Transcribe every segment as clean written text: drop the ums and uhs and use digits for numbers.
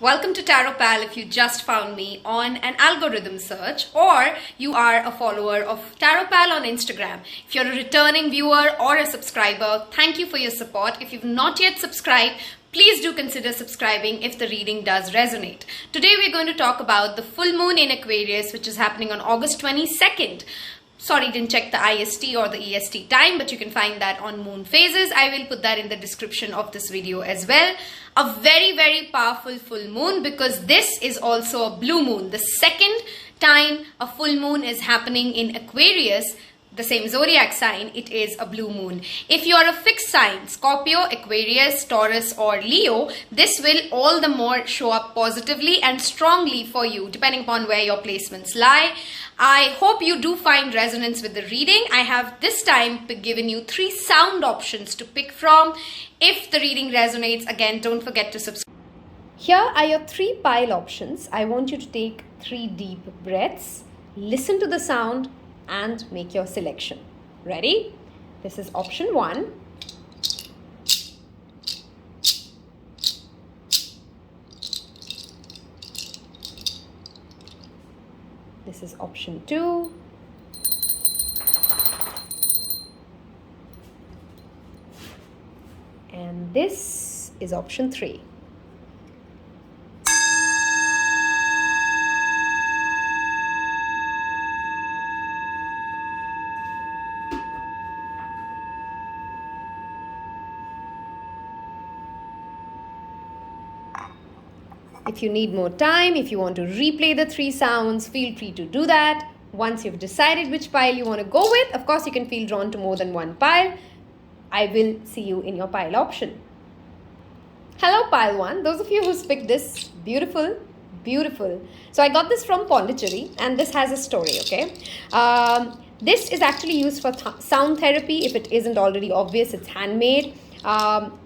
Welcome to Tarot Pal if you just found me on an algorithm search or you are a follower of Tarot Pal on Instagram. If you're a returning viewer or a subscriber, thank you for your support. If you've not yet subscribed, please do consider subscribing if the reading does resonate. Today we're going to talk about the full moon in Aquarius, which is happening on August 22nd. Sorry, didn't check the IST or the EST time, but you can find that on moon phases. I will put that in the description of this video as well. A very, very powerful full moon because this is also a blue moon. The second time a full moon is happening in Aquarius, the same zodiac sign, it is a blue moon. If you are a fixed sign, Scorpio, Aquarius, Taurus or Leo, this will all the more show up positively and strongly for you depending upon where your placements lie. I hope you do find resonance with the reading. I have this time given you 3 sound options to pick from. If the reading resonates, again, don't forget to subscribe. Here are your 3 pile options. I want you to take 3 deep breaths, listen to the sound and make your selection. Ready? This is option 1. This is option 2. And this is option 3. If you need more time, if you want to replay the 3 sounds, feel free to do that. Once you've decided which pile you want to go with, of course you can feel drawn to more than one pile. I will see you in your pile option. Hello pile 1, those of you who picked this, beautiful, beautiful. So I got this from Pondicherry and this has a story, okay? This is actually used for sound therapy. If it isn't already obvious, it's handmade.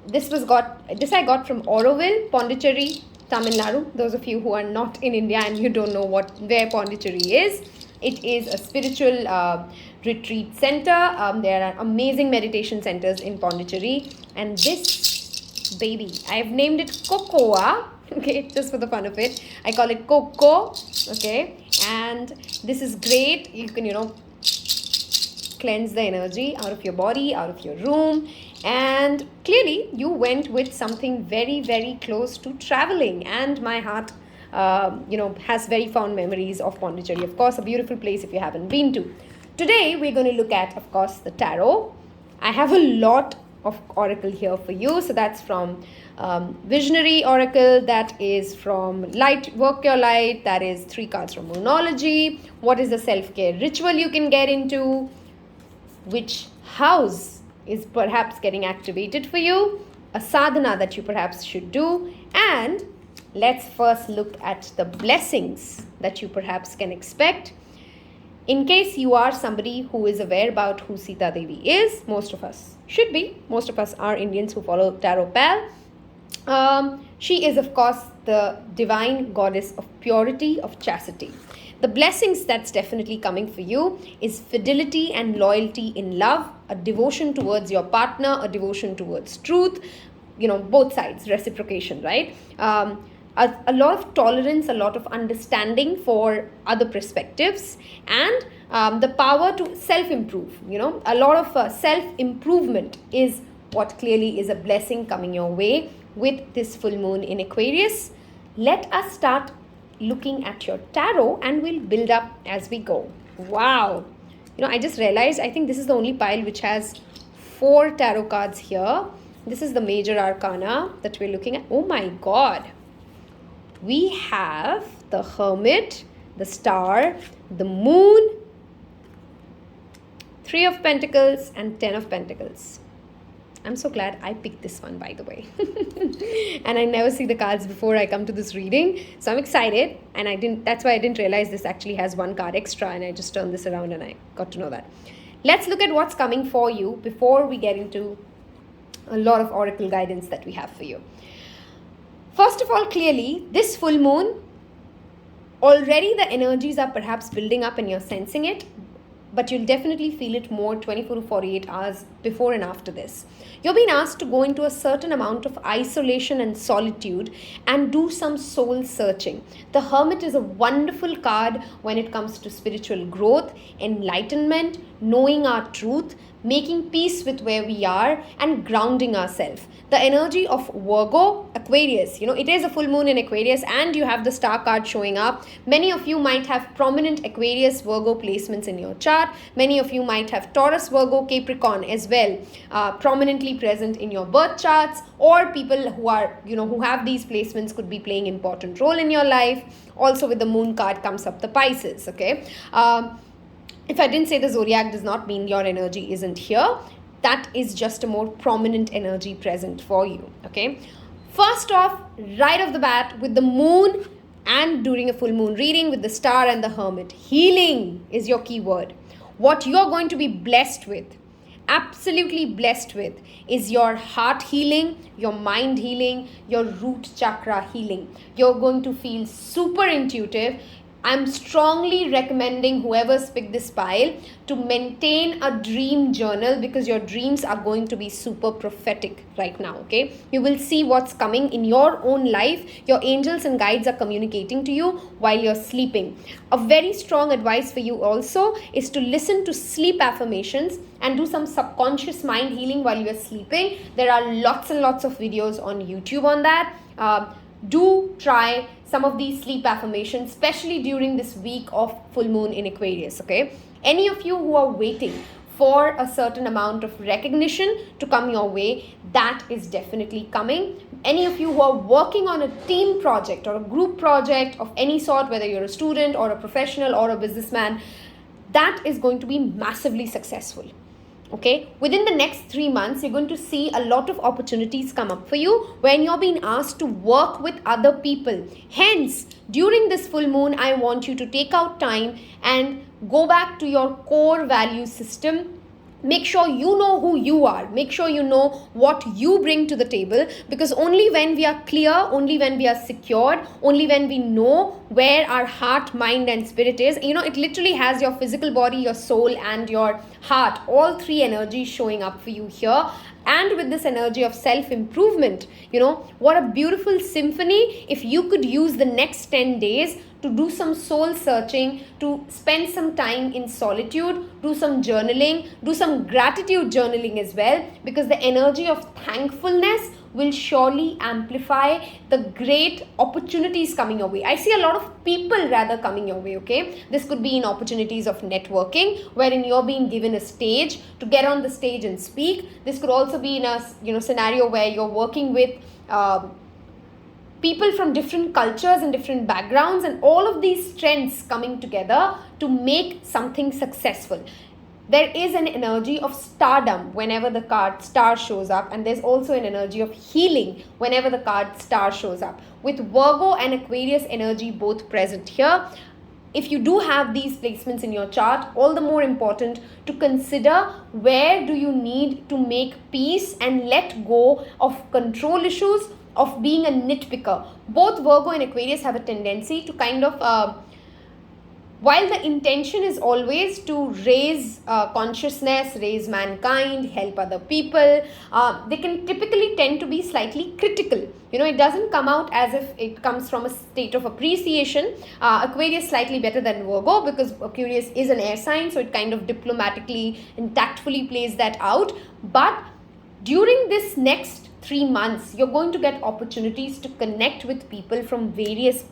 This I got from Auroville, Pondicherry, Tamil Nadu. Those of you who are not in India and you don't know where Pondicherry is, it is a spiritual retreat center. There are amazing meditation centers in Pondicherry, and this baby, I've named it Cocoa. Okay, just for the fun of it, I call it Coco. Okay, and this is great. You can cleanse the energy out of your body, out of your room. And clearly you went with something very, very close to traveling, and my heart has very fond memories of Pondicherry. Of course, a beautiful place if you haven't been to. Today we're going to look at, of course, the tarot. I have a lot of oracle here for you. So that's from Visionary Oracle, that is from Light, Work Your Light, that is 3 cards from Moonology. What is the self-care ritual you can get into? Which house is perhaps getting activated for you, a sadhana that you perhaps should do, and let's first look at the blessings that you perhaps can expect. In case you are somebody who is aware about who Sita Devi is, most of us should be, most of us are Indians who follow Tarot Pal. She is of course the divine goddess of purity, of chastity. The blessings that's definitely coming for you is fidelity and loyalty in love, a devotion towards your partner, a devotion towards truth, both sides, reciprocation, right? A lot of tolerance, a lot of understanding for other perspectives, and the power to self-improve. A lot of self-improvement is what clearly is a blessing coming your way with this full moon in Aquarius. Let us start looking at your tarot and we'll build up as we go. Wow. I just realized I think this is the only pile which has 4 tarot cards here. This is the major arcana that we're looking at. Oh my God. We have the Hermit, the Star, the Moon, 3 of Pentacles and 10 of Pentacles. I'm so glad I picked this one, by the way. And I never see the cards before I come to this reading. So I'm excited, and that's why I didn't realize this actually has 1 card extra, and I just turned this around and I got to know that. Let's look at what's coming for you before we get into a lot of oracle guidance that we have for you. First of all, clearly, this full moon, already the energies are perhaps building up and you're sensing it. but you'll definitely feel it more 24 to 48 hours before and after this. You're being asked to go into a certain amount of isolation and solitude and do some soul searching. The Hermit is a wonderful card when it comes to spiritual growth, enlightenment, knowing our truth, making peace with where we are, and grounding ourselves. The energy of Virgo, Aquarius, it is a full moon in Aquarius, and you have the star card showing up. Many of you might have prominent Aquarius Virgo placements in your chart. Many of you might have Taurus, Virgo, Capricorn as well, prominently present in your birth charts, or people who are, who have these placements could be playing important role in your life. Also with the moon card comes up the Pisces, okay? If I didn't say the zodiac does not mean your energy isn't here. That is just a more prominent energy present for you, okay? First off, right off the bat, with the moon and during a full moon reading with the star and the Hermit, healing is your key word. What you're going to be blessed with, absolutely blessed with, is your heart healing, your mind healing, your root chakra healing. You're going to feel super intuitive. I'm strongly recommending whoever's picked this pile to maintain a dream journal, because your dreams are going to be super prophetic right now, okay? You will see what's coming in your own life. Your angels and guides are communicating to you while you're sleeping. A very strong advice for you also is to listen to sleep affirmations and do some subconscious mind healing while you're sleeping. There are lots and lots of videos on YouTube on that. Do try some of these sleep affirmations, especially during this week of full moon in Aquarius, okay? Any of you who are waiting for a certain amount of recognition to come your way, that is definitely coming. Any of you who are working on a team project or a group project of any sort, whether you're a student or a professional or a businessman, that is going to be massively successful. Okay, within the next 3 months, you're going to see a lot of opportunities come up for you when you're being asked to work with other people. Hence, during this full moon, I want you to take out time and go back to your core value system. Make sure you know who you are. Make sure you know what you bring to the table, because only when we are clear, only when we are secured, only when we know where our heart, mind and spirit is, it literally has your physical body, your soul and your heart, all three energies showing up for you here. And with this energy of self-improvement, what a beautiful symphony if you could use the next 10 days to do some soul searching, to spend some time in solitude, do some journaling, do some gratitude journaling as well, because the energy of thankfulness will surely amplify the great opportunities coming your way. I see a lot of people rather coming your way, okay? This could be in opportunities of networking, wherein you're being given a stage to get on the stage and speak. This could also be in a scenario where you're working with people from different cultures and different backgrounds, and all of these strengths coming together to make something successful. There is an energy of stardom whenever the card star shows up, and there's also an energy of healing whenever the card star shows up. With Virgo and Aquarius energy both present here, if you do have these placements in your chart, all the more important to consider where do you need to make peace and let go of control issues, of being a nitpicker. Both Virgo and Aquarius have a tendency to kind of, while the intention is always to raise consciousness, raise mankind, help other people, they can typically tend to be slightly critical. It doesn't come out as if it comes from a state of appreciation. Aquarius slightly better than Virgo, because Aquarius is an air sign, so it kind of diplomatically and tactfully plays that out. But during this next 3 months, you're going to get opportunities to connect with people from various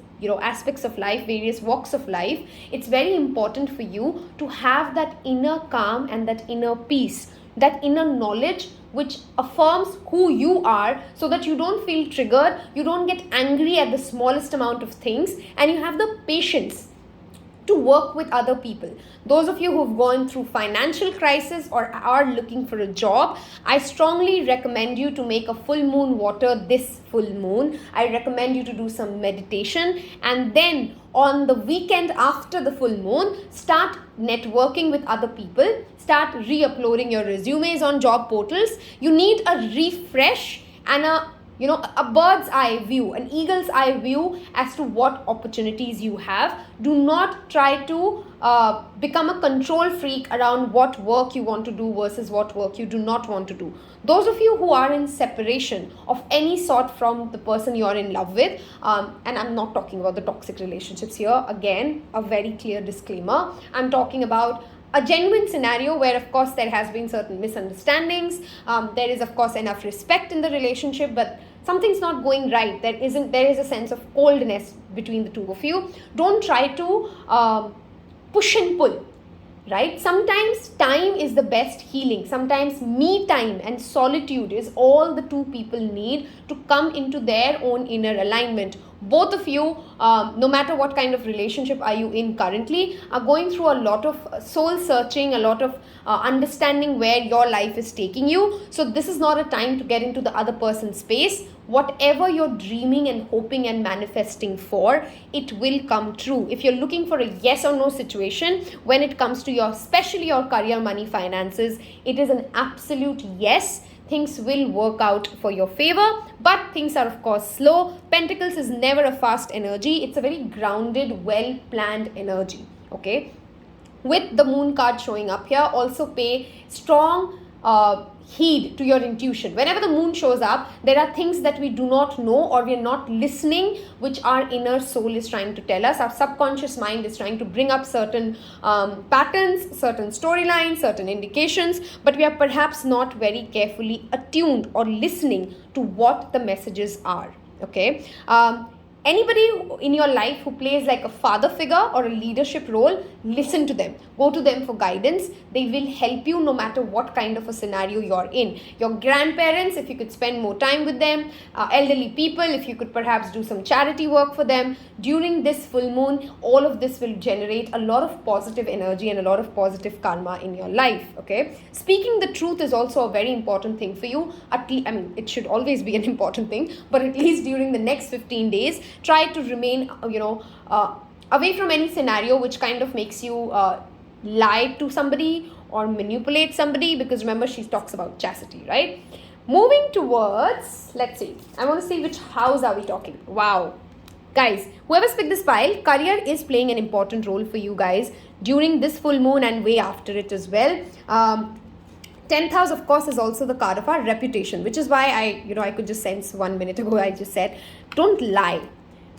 aspects of life, various walks of life. It's very important for you to have that inner calm and that inner peace, that inner knowledge which affirms who you are, so that you don't feel triggered, you don't get angry at the smallest amount of things, and you have the patience to work with other people. Those of you who have gone through financial crisis or are looking for a job, I strongly recommend you to make a full moon water this full moon. I recommend you to do some meditation, and then on the weekend after the full moon, start networking with other people, start re-uploading your resumes on job portals. You need a refresh and a a bird's eye view, an eagle's eye view as to what opportunities you have. Do not try to become a control freak around what work you want to do versus what work you do not want to do. Those of you who are in separation of any sort from the person you're in love with, and I'm not talking about the toxic relationships here, again, a very clear disclaimer. I'm talking about a genuine scenario where, of course, there has been certain misunderstandings. There is, of course, enough respect in the relationship, but something's not going right. There is a sense of coldness between the two of you. Don't try to push and pull, right? Sometimes time is the best healing. Sometimes me time and solitude is all the two people need to come into their own inner alignment. Both of you, no matter what kind of relationship are you in currently, are going through a lot of soul searching, a lot of understanding where your life is taking you. So this is not a time to get into the other person's space. Whatever you're dreaming and hoping and manifesting for, it will come true. If you're looking for a yes or no situation when it comes to especially your career, money, finances, it is an absolute yes. Things will work out for your favor, but things are, of course, slow. Pentacles is never a fast energy. It's a very grounded, well-planned energy, okay? With the moon card showing up here, also pay strong heed to your intuition. Whenever the moon shows up, there are things that we do not know or we are not listening, which our inner soul is trying to tell us. Our subconscious mind is trying to bring up certain patterns, certain storylines, certain indications, but we are perhaps not very carefully attuned or listening to what the messages are, okay? Anybody in your life who plays like a father figure or a leadership role, listen to them. Go to them for guidance. They will help you no matter what kind of a scenario you're in. Your grandparents, if you could spend more time with them. Elderly people, if you could perhaps do some charity work for them. During this full moon, all of this will generate a lot of positive energy and a lot of positive karma in your life, okay? Speaking the truth is also a very important thing for you. It should always be an important thing, but at least during the next 15 days, try to remain, away from any scenario which kind of makes you lie to somebody or manipulate somebody, because remember, she talks about chastity, right? Moving towards, let's see, I want to see which house are we talking. Wow. Guys, whoever's picked this pile, career is playing an important role for you guys during this full moon and way after it as well. 10th house, of course, is also the card of our reputation, which is why I could just sense 1 minute ago, I just said, don't lie.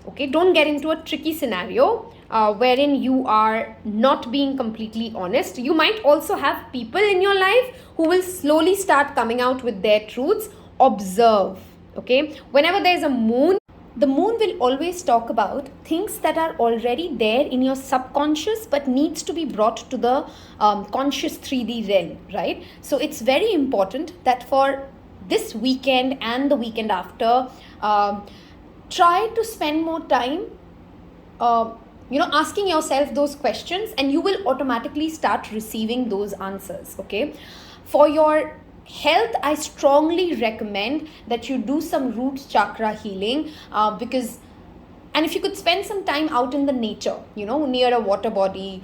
Okay, don't get into a tricky scenario wherein you are not being completely honest. You might also have people in your life who will slowly start coming out with their truths. Observe, okay? Whenever there's a moon, the moon will always talk about things that are already there in your subconscious but needs to be brought to the conscious 3D realm, right? So it's very important that for this weekend and the weekend after, try to spend more time asking yourself those questions, and you will automatically start receiving those answers, okay? For your health, I strongly recommend that you do some root chakra healing, and if you could spend some time out in the nature, near a water body,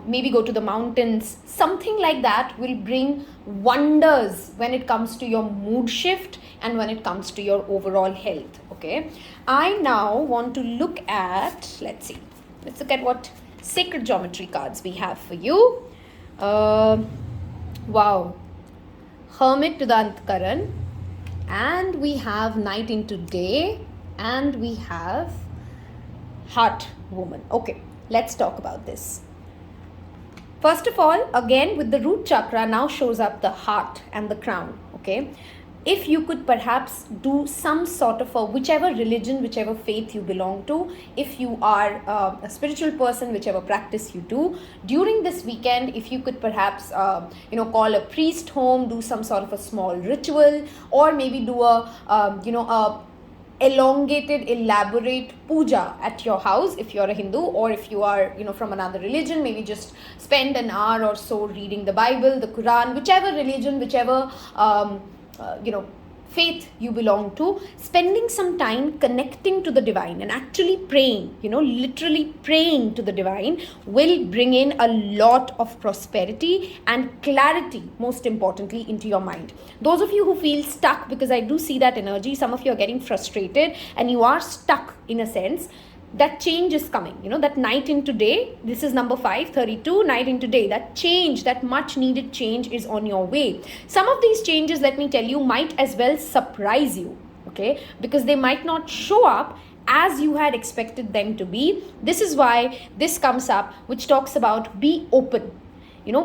maybe go to the mountains, something like that will bring wonders when it comes to your mood shift and when it comes to your overall health, okay? I now want to look at, let's look at what sacred geometry cards we have for you. Wow. Hermit to the Antkaran, and we have night into day, and we have heart woman. Okay, let's talk about this. First of all, again, with the root chakra now shows up the heart and the crown, okay? If you could perhaps do some sort of whichever religion, whichever faith you belong to, if you are a spiritual person, whichever practice you do, during this weekend, if you could perhaps, call a priest home, do some sort of a small ritual, or maybe do a elongated, elaborate puja at your house if you're a Hindu, or if you are, from another religion, maybe just spend an hour or so reading the Bible, the Quran, whichever religion, whichever faith you belong to, spending some time connecting to the divine and actually praying, literally praying to the divine, will bring in a lot of prosperity and clarity, most importantly, into your mind. Those of you who feel stuck, because I do see that energy, some of you are getting frustrated and you are stuck in a sense, that change is coming, that night into day. This is number 532, night into day. That change, that much needed change is on your way. Some of these changes, let me tell you, might as well surprise you, okay, because they might not show up as you had expected them to be. This is why this comes up, which talks about be open.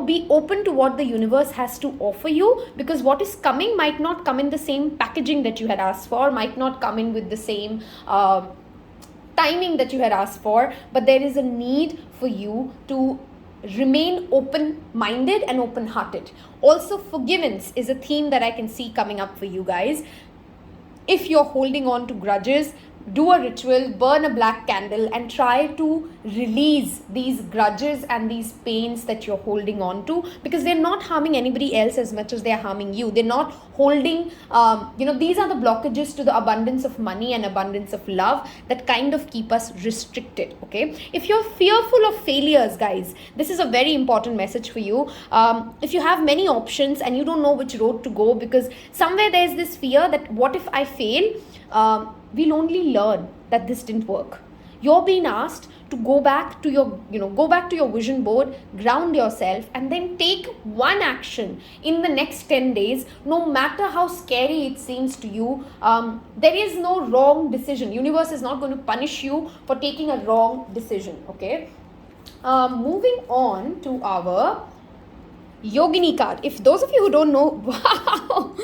Be open to what the universe has to offer you, because what is coming might not come in the same packaging that you had asked for, might not come in with the same timing that you had asked for, but there is a need for you to remain open-minded and open-hearted. Also, forgiveness is a theme that I can see coming up for you guys. If you're holding on to grudges, do a ritual, burn a black candle, and try to release these grudges and these pains that you're holding on to, because they're not harming anybody else as much as they're harming you. They're not holding, these are the blockages to the abundance of money and abundance of love that kind of keep us restricted, okay? If you're fearful of failures, guys, this is a very important message for you. If you have many options and you don't know which road to go, because somewhere there's this fear that what if I fail? We'll only learn that this didn't work. You're being asked to go back to your vision board, ground yourself, and then take one action in the next 10 days, no matter how scary it seems to you. There is no wrong decision. Universe is not going to punish you for taking a wrong decision, okay? Moving on to our Yogini card. If those of you who don't know, wow,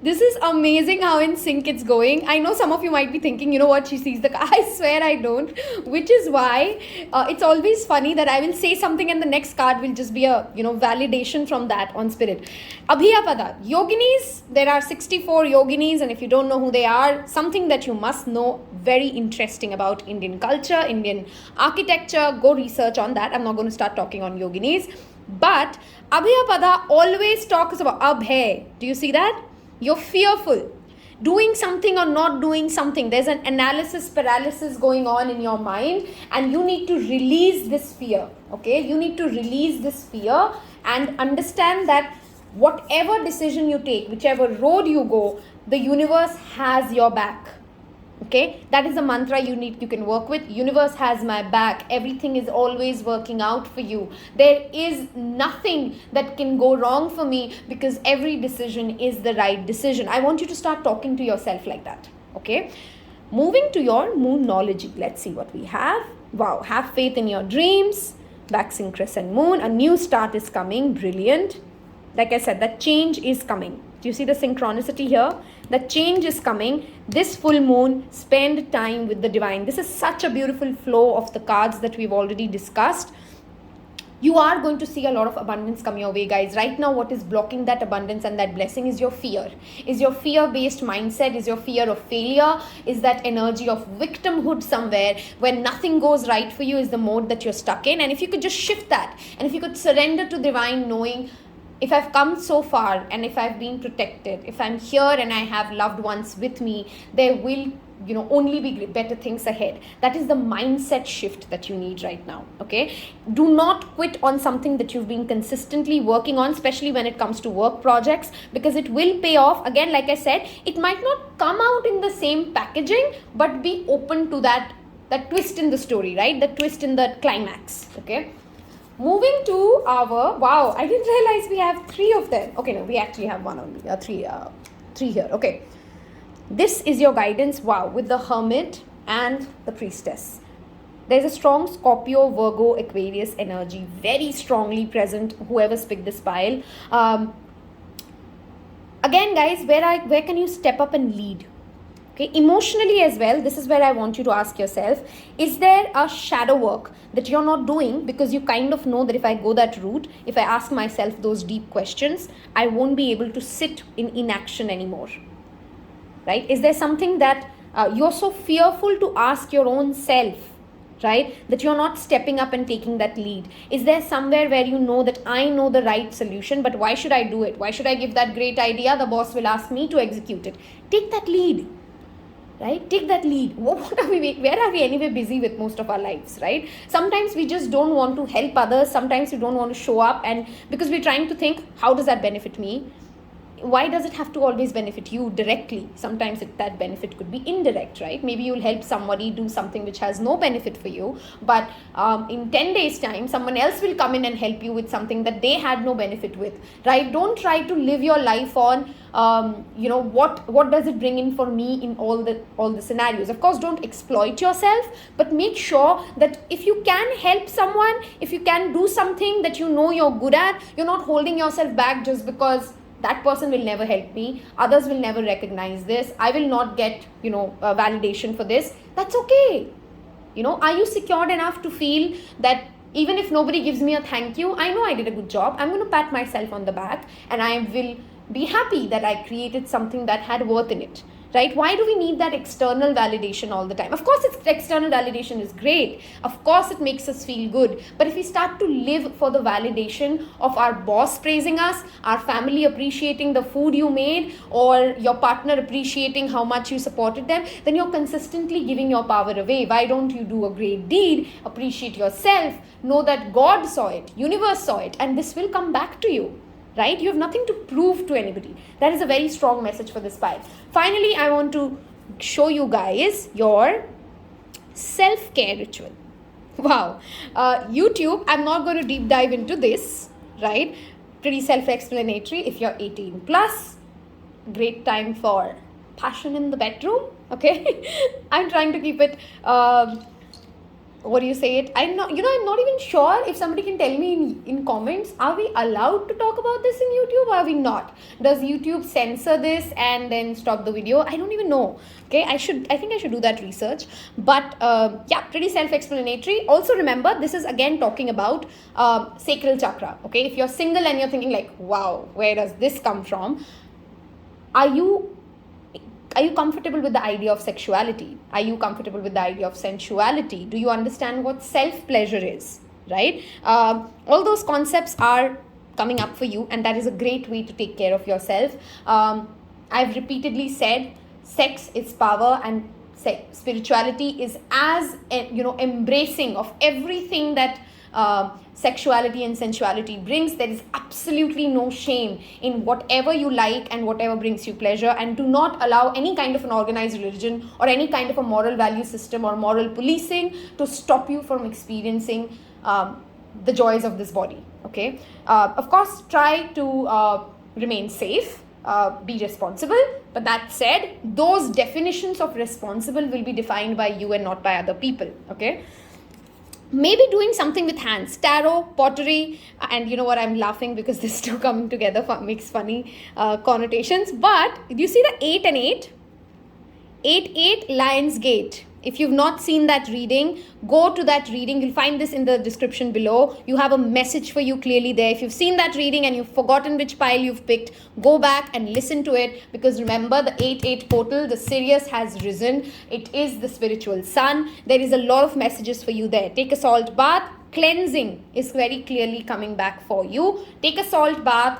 this is amazing how in sync it's going. I know some of you might be thinking, what, she sees the card. I swear I don't, which is why it's always funny that I will say something and the next card will just be a, validation from that on spirit. Abhiyapada, Yoginis, there are 64 Yoginis, and if you don't know who they are, something that you must know, very interesting about Indian culture, Indian architecture, go research on that. I'm not going to start talking on Yoginis, but Abhiyapada always talks about Abhay. Do you see that? You're fearful, doing something or not doing something. There's an analysis paralysis going on in your mind, and you need to release this fear, okay? You need to release this fear and understand that whatever decision you take, whichever road you go, the universe has your back. Okay, that is a mantra you can work with. Universe has my back. Everything is always working out for you. There is nothing that can go wrong for me, because every decision is the right decision. I want you to start talking to yourself like that. Okay, moving to your moonology. Let's see what we have. Wow, have faith in your dreams. Waxing crescent moon. A new start is coming. Brilliant. Like I said, that change is coming. Do you see the synchronicity here? The change is coming. This full moon, spend time with the divine. This is such a beautiful flow of the cards that we've already discussed. You are going to see a lot of abundance come your way, guys. Right now, what is blocking that abundance and that blessing is your fear. Is your fear-based mindset, is your fear of failure, is that energy of victimhood somewhere. When nothing goes right for you is the mode that you're stuck in. And if you could just shift that, and if you could surrender to divine, knowing, if I've come so far and if I've been protected, if I'm here and I have loved ones with me, there will, only be better things ahead. That is the mindset shift that you need right now, okay? Do not quit on something that you've been consistently working on, especially when it comes to work projects, because it will pay off. Again, like I said, it might not come out in the same packaging, but be open to that twist in the story, right? The twist in the climax, okay? Moving to our, wow, I didn't realize we have 3 of them. Okay, no, we actually have one only, three here, okay. This is your guidance, wow, with the Hermit and the Priestess. There's a strong Scorpio, Virgo, Aquarius energy, very strongly present, whoever's picked this pile. Again, guys, where can you step up and lead? Okay, emotionally as well, this is where I want you to ask yourself, is there a shadow work that you're not doing because you kind of know that if I go that route, if I ask myself those deep questions, I won't be able to sit in inaction anymore, right? Is there something that you're so fearful to ask your own self? right? That you're not stepping up and taking that lead. Is there somewhere where you know that I know the right solution, but why should I do it? Why should I give that great idea? The boss will ask me to execute it. Take that lead, right? Take that lead. Where are we anyway busy with most of our lives, right? Sometimes we just don't want to help others. Sometimes we don't want to show up, and because we're trying to think, how does that benefit me? Why does it have to always benefit you directly? Sometimes that benefit could be indirect, right? Maybe you'll help somebody do something which has no benefit for you, but in 10 days time, someone else will come in and help you with something that they had no benefit with, right? Don't try to live your life on, what does it bring in for me in all the scenarios. Of course, don't exploit yourself, but make sure that if you can help someone, if you can do something that you know you're good at, you're not holding yourself back just because that person will never help me, others will never recognize this, I will not get, validation for this. That's okay. Are you secured enough to feel that even if nobody gives me a thank you, I know I did a good job, I'm going to pat myself on the back, and I will be happy that I created something that had worth in it, right? Why do we need that external validation all the time? Of course, external validation is great. Of course, it makes us feel good. But if we start to live for the validation of our boss praising us, our family appreciating the food you made, or your partner appreciating how much you supported them, then you're consistently giving your power away. Why don't you do a great deed, appreciate yourself, know that God saw it, universe saw it, and this will come back to you. Right? You have nothing to prove to anybody. That is a very strong message for this pile. Finally, I want to show you guys your self-care ritual. Wow. YouTube, I'm not going to deep dive into this, right? Pretty self-explanatory. If you're 18 plus, great time for passion in the bedroom. Okay. I'm trying to keep it I'm not even sure if somebody can tell me in comments, are we allowed to talk about this in YouTube or are we not? Does YouTube censor this and then stop the video? I don't even know. Okay, I think I should do that research. But pretty self-explanatory. Also remember, this is again talking about sacral chakra. Okay, if you're single and you're thinking like, wow, where does this come from? Are you comfortable with the idea of sexuality? Are you comfortable with the idea of sensuality? Do you understand what self-pleasure is, right? All those concepts are coming up for you, and that is a great way to take care of yourself. I've repeatedly said sex is power, and spirituality is as embracing of everything that sexuality and sensuality brings. There is absolutely no shame in whatever you like and whatever brings you pleasure, and do not allow any kind of an organized religion or any kind of a moral value system or moral policing to stop you from experiencing the joys of this body. Okay, of course, try to remain safe, be responsible, but that said, those definitions of responsible will be defined by you and not by other people. Okay, maybe doing something with hands, tarot, pottery, and you know what, I'm laughing because these two coming together makes funny connotations. But you see the 8 and 8? 8 Lion's Gate. If you've not seen that reading, go to that reading. You'll find this in the description below. You have a message for you clearly there. If you've seen that reading and you've forgotten which pile you've picked, go back and listen to it, because remember, the 8 portal, the Sirius has risen. It is the spiritual sun. There is a lot of messages for you there. Take a salt bath. Cleansing is very clearly coming back for you. Take a salt bath,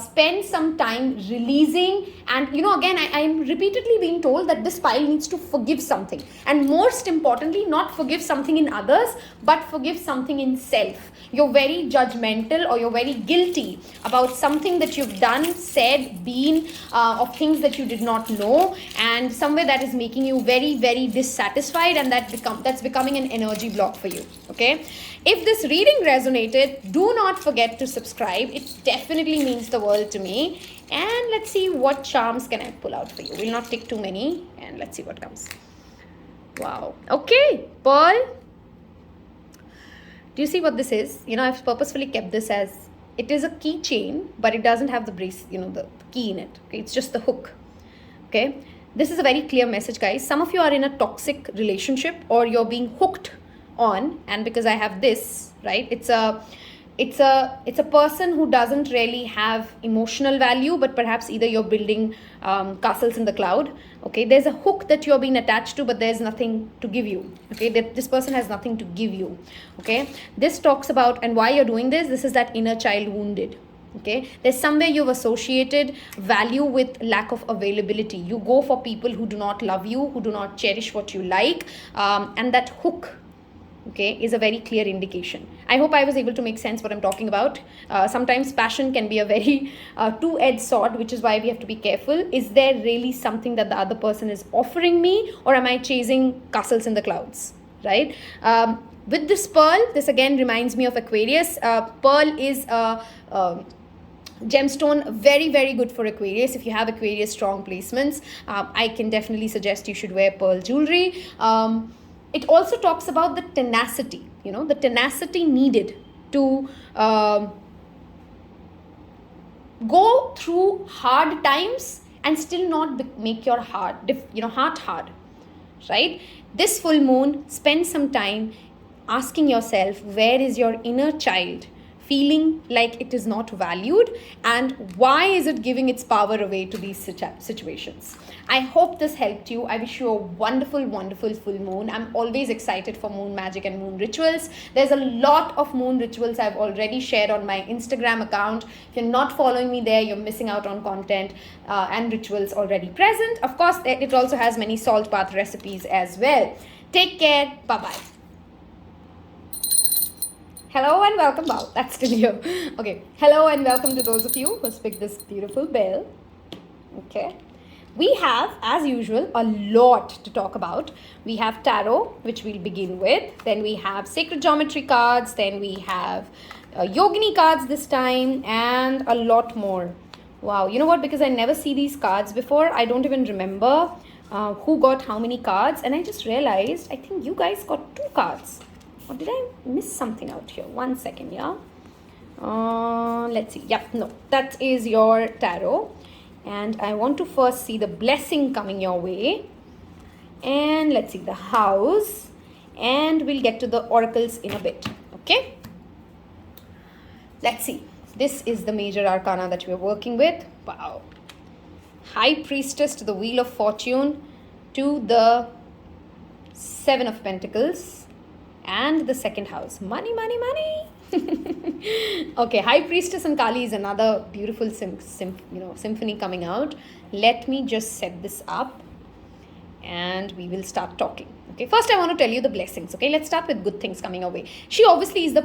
spend some time releasing, and again, I am repeatedly being told that this pile needs to forgive something, and most importantly, not forgive something in others, but forgive something in self. You're very judgmental, or you're very guilty about something that you've done, said, been, of things that you did not know, and somewhere that is making you very, very dissatisfied, and that's becoming an energy block for you. Okay. If this reading resonated, do not forget to subscribe. It definitely means the world to me. And let's see what charms can I pull out for you. We'll not take too many, and let's see what comes. Wow. Okay, Pearl. Do you see what this is? I've purposefully kept this as, it is a keychain, but it doesn't have the brace, the key in it. Okay, it's just the hook. Okay. This is a very clear message, guys. Some of you are in a toxic relationship, or you're being hooked on, and because I have this, right, it's a it's a person who doesn't really have emotional value, but perhaps either you're building castles in the cloud. Okay, there's a hook that you're being attached to, but there's nothing to give you. Okay, this person has nothing to give you. Okay, this talks about, and why you're doing this is that inner child wounded. Okay, there's somewhere you've associated value with lack of availability. You go for people who do not love you, who do not cherish what you like, and that hook, okay, is a very clear indication. I hope I was able to make sense what I'm talking about. Sometimes passion can be a very two-edged sword, which is why we have to be careful. Is there really something that the other person is offering me, or am I chasing castles in the clouds, right? With this pearl, this again reminds me of Aquarius. Pearl is a gemstone, very, very good for Aquarius. If you have Aquarius strong placements, I can definitely suggest you should wear pearl jewelry. It also talks about the tenacity, the tenacity needed to go through hard times and still not make your heart hard, right? This full moon, spend some time asking yourself, where is your inner child feeling like it is not valued, and why is it giving its power away to these situations? I hope this helped you. I wish you a wonderful, wonderful full moon. I'm always excited for moon magic and moon rituals. There's a lot of moon rituals I've already shared on my Instagram account. If you're not following me there, you're missing out on content and rituals already present. Of course, it also has many salt bath recipes as well. Take care. Bye-bye. Hello and welcome. Wow, that's still here. Okay. Hello and welcome to those of you who picked this beautiful bell. Okay. We have, as usual, a lot to talk about. We have tarot, which we'll begin with. Then we have sacred geometry cards. Then we have yogini cards this time, and a lot more. Wow. You know what? Because I never see these cards before, I don't even remember who got how many cards. And I just realized, I think you guys got 2 cards. Or did I miss something out here? 1 second, yeah. Let's see. Yep, no, that is your tarot. And I want to first see the blessing coming your way. And let's see the house. And we'll get to the oracles in a bit. Okay. Let's see. This is the major arcana that we're working with. Wow. High Priestess to the Wheel of Fortune to the 7 of Pentacles. And the 2nd house. Money, money, money. Okay, High Priestess and Kali is another beautiful symphony coming out. Let me just set this up and we will start talking. Okay, first I want to tell you the blessings. Okay, let's start with good things coming our way. She obviously is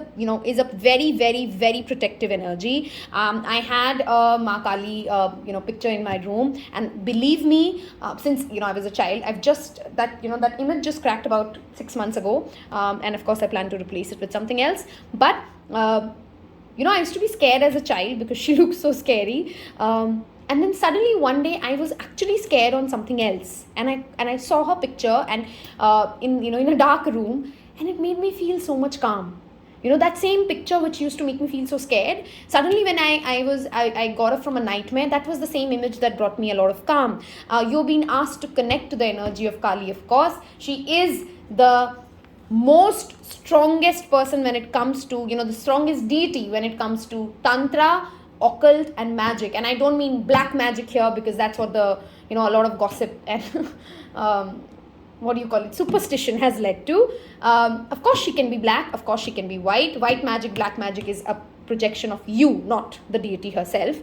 is a very, very, very protective energy. I had a Ma Kali picture in my room, and believe me, since I was a child, I've just that image just cracked about 6 months ago, and of course I plan to replace it with something else. But I used to be scared as a child because she looked so scary. And then suddenly one day I was actually scared on something else, and I saw her picture and in a dark room, and it made me feel so much calm. That same picture which used to make me feel so scared, suddenly when I got up from a nightmare, that was the same image that brought me a lot of calm. You're being asked to connect to the energy of Kali, of course. She is the most strongest person when it comes to, the strongest deity when it comes to Tantra, occult and magic. And I don't mean black magic here, because that's what a lot of gossip and superstition has led to. Of course she can be black, of course she can be white. White magic, black magic is a projection of you, not the deity herself.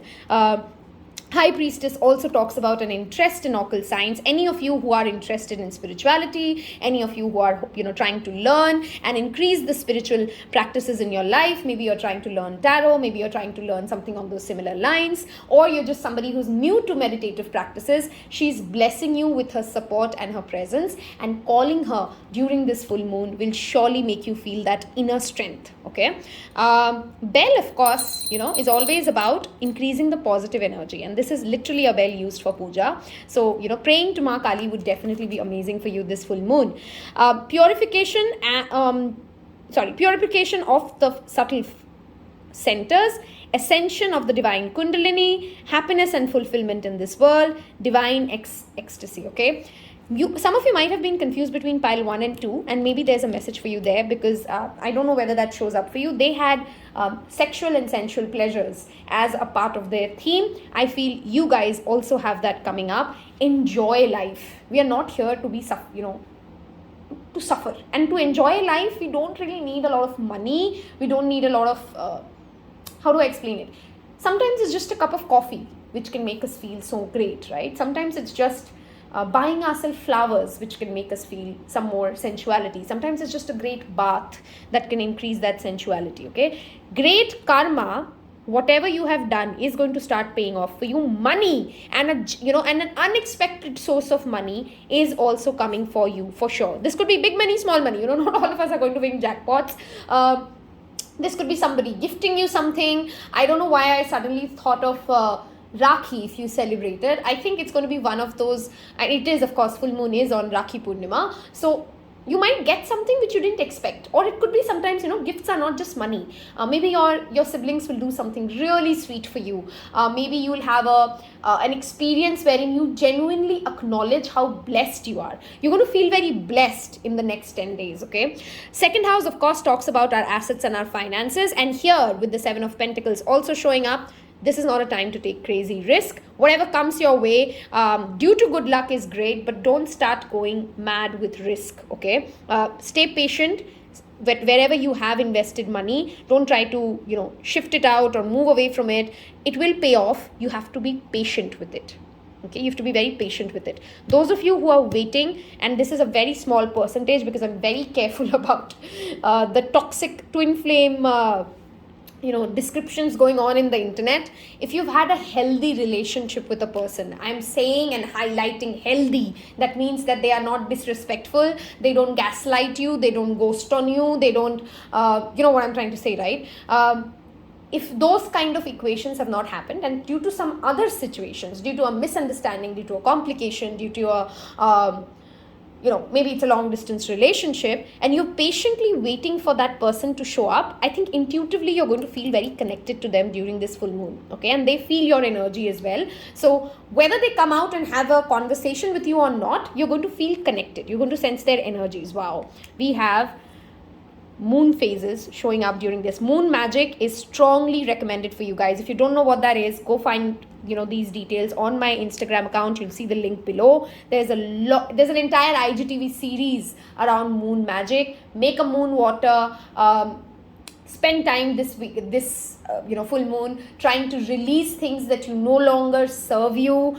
High Priestess also talks about an interest in occult science. Any of you who are interested in spirituality, any of you who are trying to learn and increase the spiritual practices in your life, maybe you're trying to learn tarot, maybe you're trying to learn something on those similar lines, or you're just somebody who's new to meditative practices, she's blessing you with her support and her presence, and calling her during this full moon will surely make you feel that inner strength. Okay. Bell, of course, is always about increasing the positive energy, and this is literally a bell used for puja. So, praying to Ma Kali would definitely be amazing for you this full moon. Purification of the subtle centers, ascension of the divine kundalini, happiness and fulfillment in this world, divine ecstasy. Okay. Some of you might have been confused between pile 1 and 2, and maybe there's a message for you there, because I don't know whether that shows up for you. They had sexual and sensual pleasures as a part of their theme. I feel you guys also have that coming up. Enjoy life. We are not here to be to suffer, and to enjoy life we don't really need a lot of money. We don't need a lot of how do I explain it? Sometimes it's just a cup of coffee which can make us feel so great, right? Sometimes it's just buying ourselves flowers which can make us feel some more sensuality. Sometimes it's just a great bath that can increase that sensuality. Okay, great karma, whatever you have done, is going to start paying off for you. Money and and an unexpected source of money is also coming for you, for sure. This could be big money, small money. Not all of us are going to win jackpots. This could be somebody gifting you something. I don't know why I suddenly thought of Rakhi, if you celebrate it. I think it's going to be one of those, and it is, of course, full moon is on Rakhi Purnima. So you might get something which you didn't expect. Or it could be sometimes, gifts are not just money. Maybe your siblings will do something really sweet for you. Maybe you will have an experience wherein you genuinely acknowledge how blessed you are. You're going to feel very blessed in the next 10 days, okay? Second house, of course, talks about our assets and our finances. And here, with the 7 of Pentacles also showing up, this is not a time to take crazy risk. Whatever comes your way, due to good luck is great, but don't start going mad with risk, okay? Stay patient. Wherever you have invested money, don't try to, shift it out or move away from it. It will pay off. You have to be patient with it. Okay, you have to be very patient with it. Those of you who are waiting, and this is a very small percentage because I'm very careful about the toxic twin flame descriptions going on in the internet. If you've had a healthy relationship with a person, I'm saying and highlighting healthy, that means that they are not disrespectful, they don't gaslight you, they don't ghost on you, they don't you know what I'm trying to say, right? If those kind of equations have not happened, and due to some other situations, due to a misunderstanding, due to a complication, due to a maybe it's a long distance relationship, and you're patiently waiting for that person to show up, I think intuitively you're going to feel very connected to them during this full moon, okay? And they feel your energy as well. So whether they come out and have a conversation with you or not, you're going to feel connected. You're going to sense their energies. Wow. We have moon phases showing up during this. Moon magic is strongly recommended for you guys. If you don't know what that is, go find these details on my Instagram account. You'll see the link below. There's an entire IGTV series around moon magic. Make a moon water. Spend time this week, full moon, trying to release things that you no longer serve you.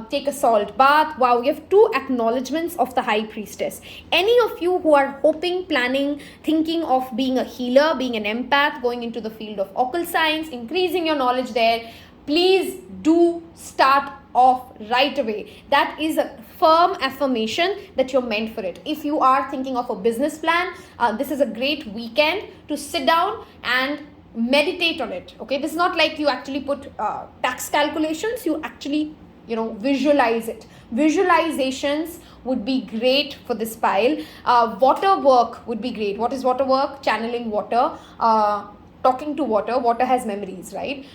Take a salt bath. Wow, we have 2 acknowledgements of the High Priestess. Any of you who are hoping, planning, thinking of being a healer, being an empath, going into the field of occult science, increasing your knowledge there, please do start off right away. That is a firm affirmation that you're meant for it. If you are thinking of a business plan, this is a great weekend to sit down and meditate on it. Okay, this is not like you actually put tax calculations. You actually visualize it. Visualizations would be great for this pile. Water work would be great. What is water work? Channeling water, talking to water. Water has memories, right?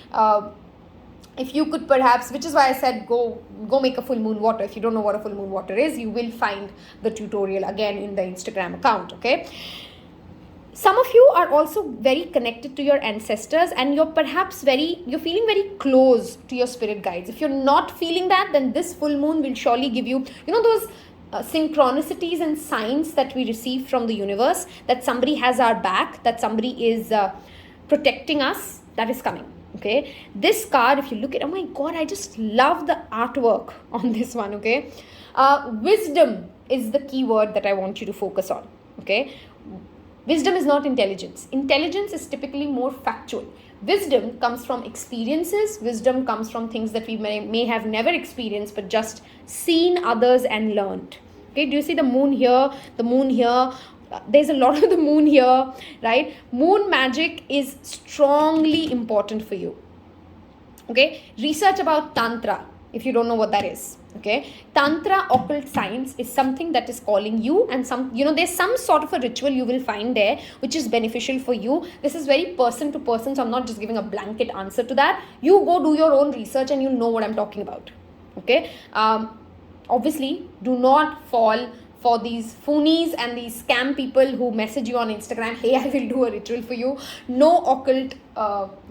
If you could perhaps, which is why I said go make a full moon water. If you don't know what a full moon water is, you will find the tutorial again in the Instagram account, okay? Some of you are also very connected to your ancestors, and you're feeling very close to your spirit guides. If you're not feeling that, then this full moon will surely give you, those synchronicities and signs that we receive from the universe, that somebody has our back, that somebody is protecting us. That is coming. Okay, this card, if you look at, oh my god, I just love the artwork on this one. Okay, wisdom is the key word that I want you to focus on. Okay, wisdom is not intelligence. Intelligence is typically more factual. Wisdom comes from experiences. Wisdom comes from things that we may have never experienced, but just seen others and learned. Okay, do you see the moon here, the moon here? There's a lot of the moon here, right? Moon magic is strongly important for you. Okay, research about Tantra if you don't know what that is. Okay, Tantra occult science is something that is calling you, and there's some sort of a ritual you will find there which is beneficial for you. This is very person to person, so I'm not just giving a blanket answer to that. You go do your own research and you'll know what I'm talking about. Okay, Obviously, do not fall for these phonies and these scam people who message you on Instagram, hey, I will do a ritual for you. No occult,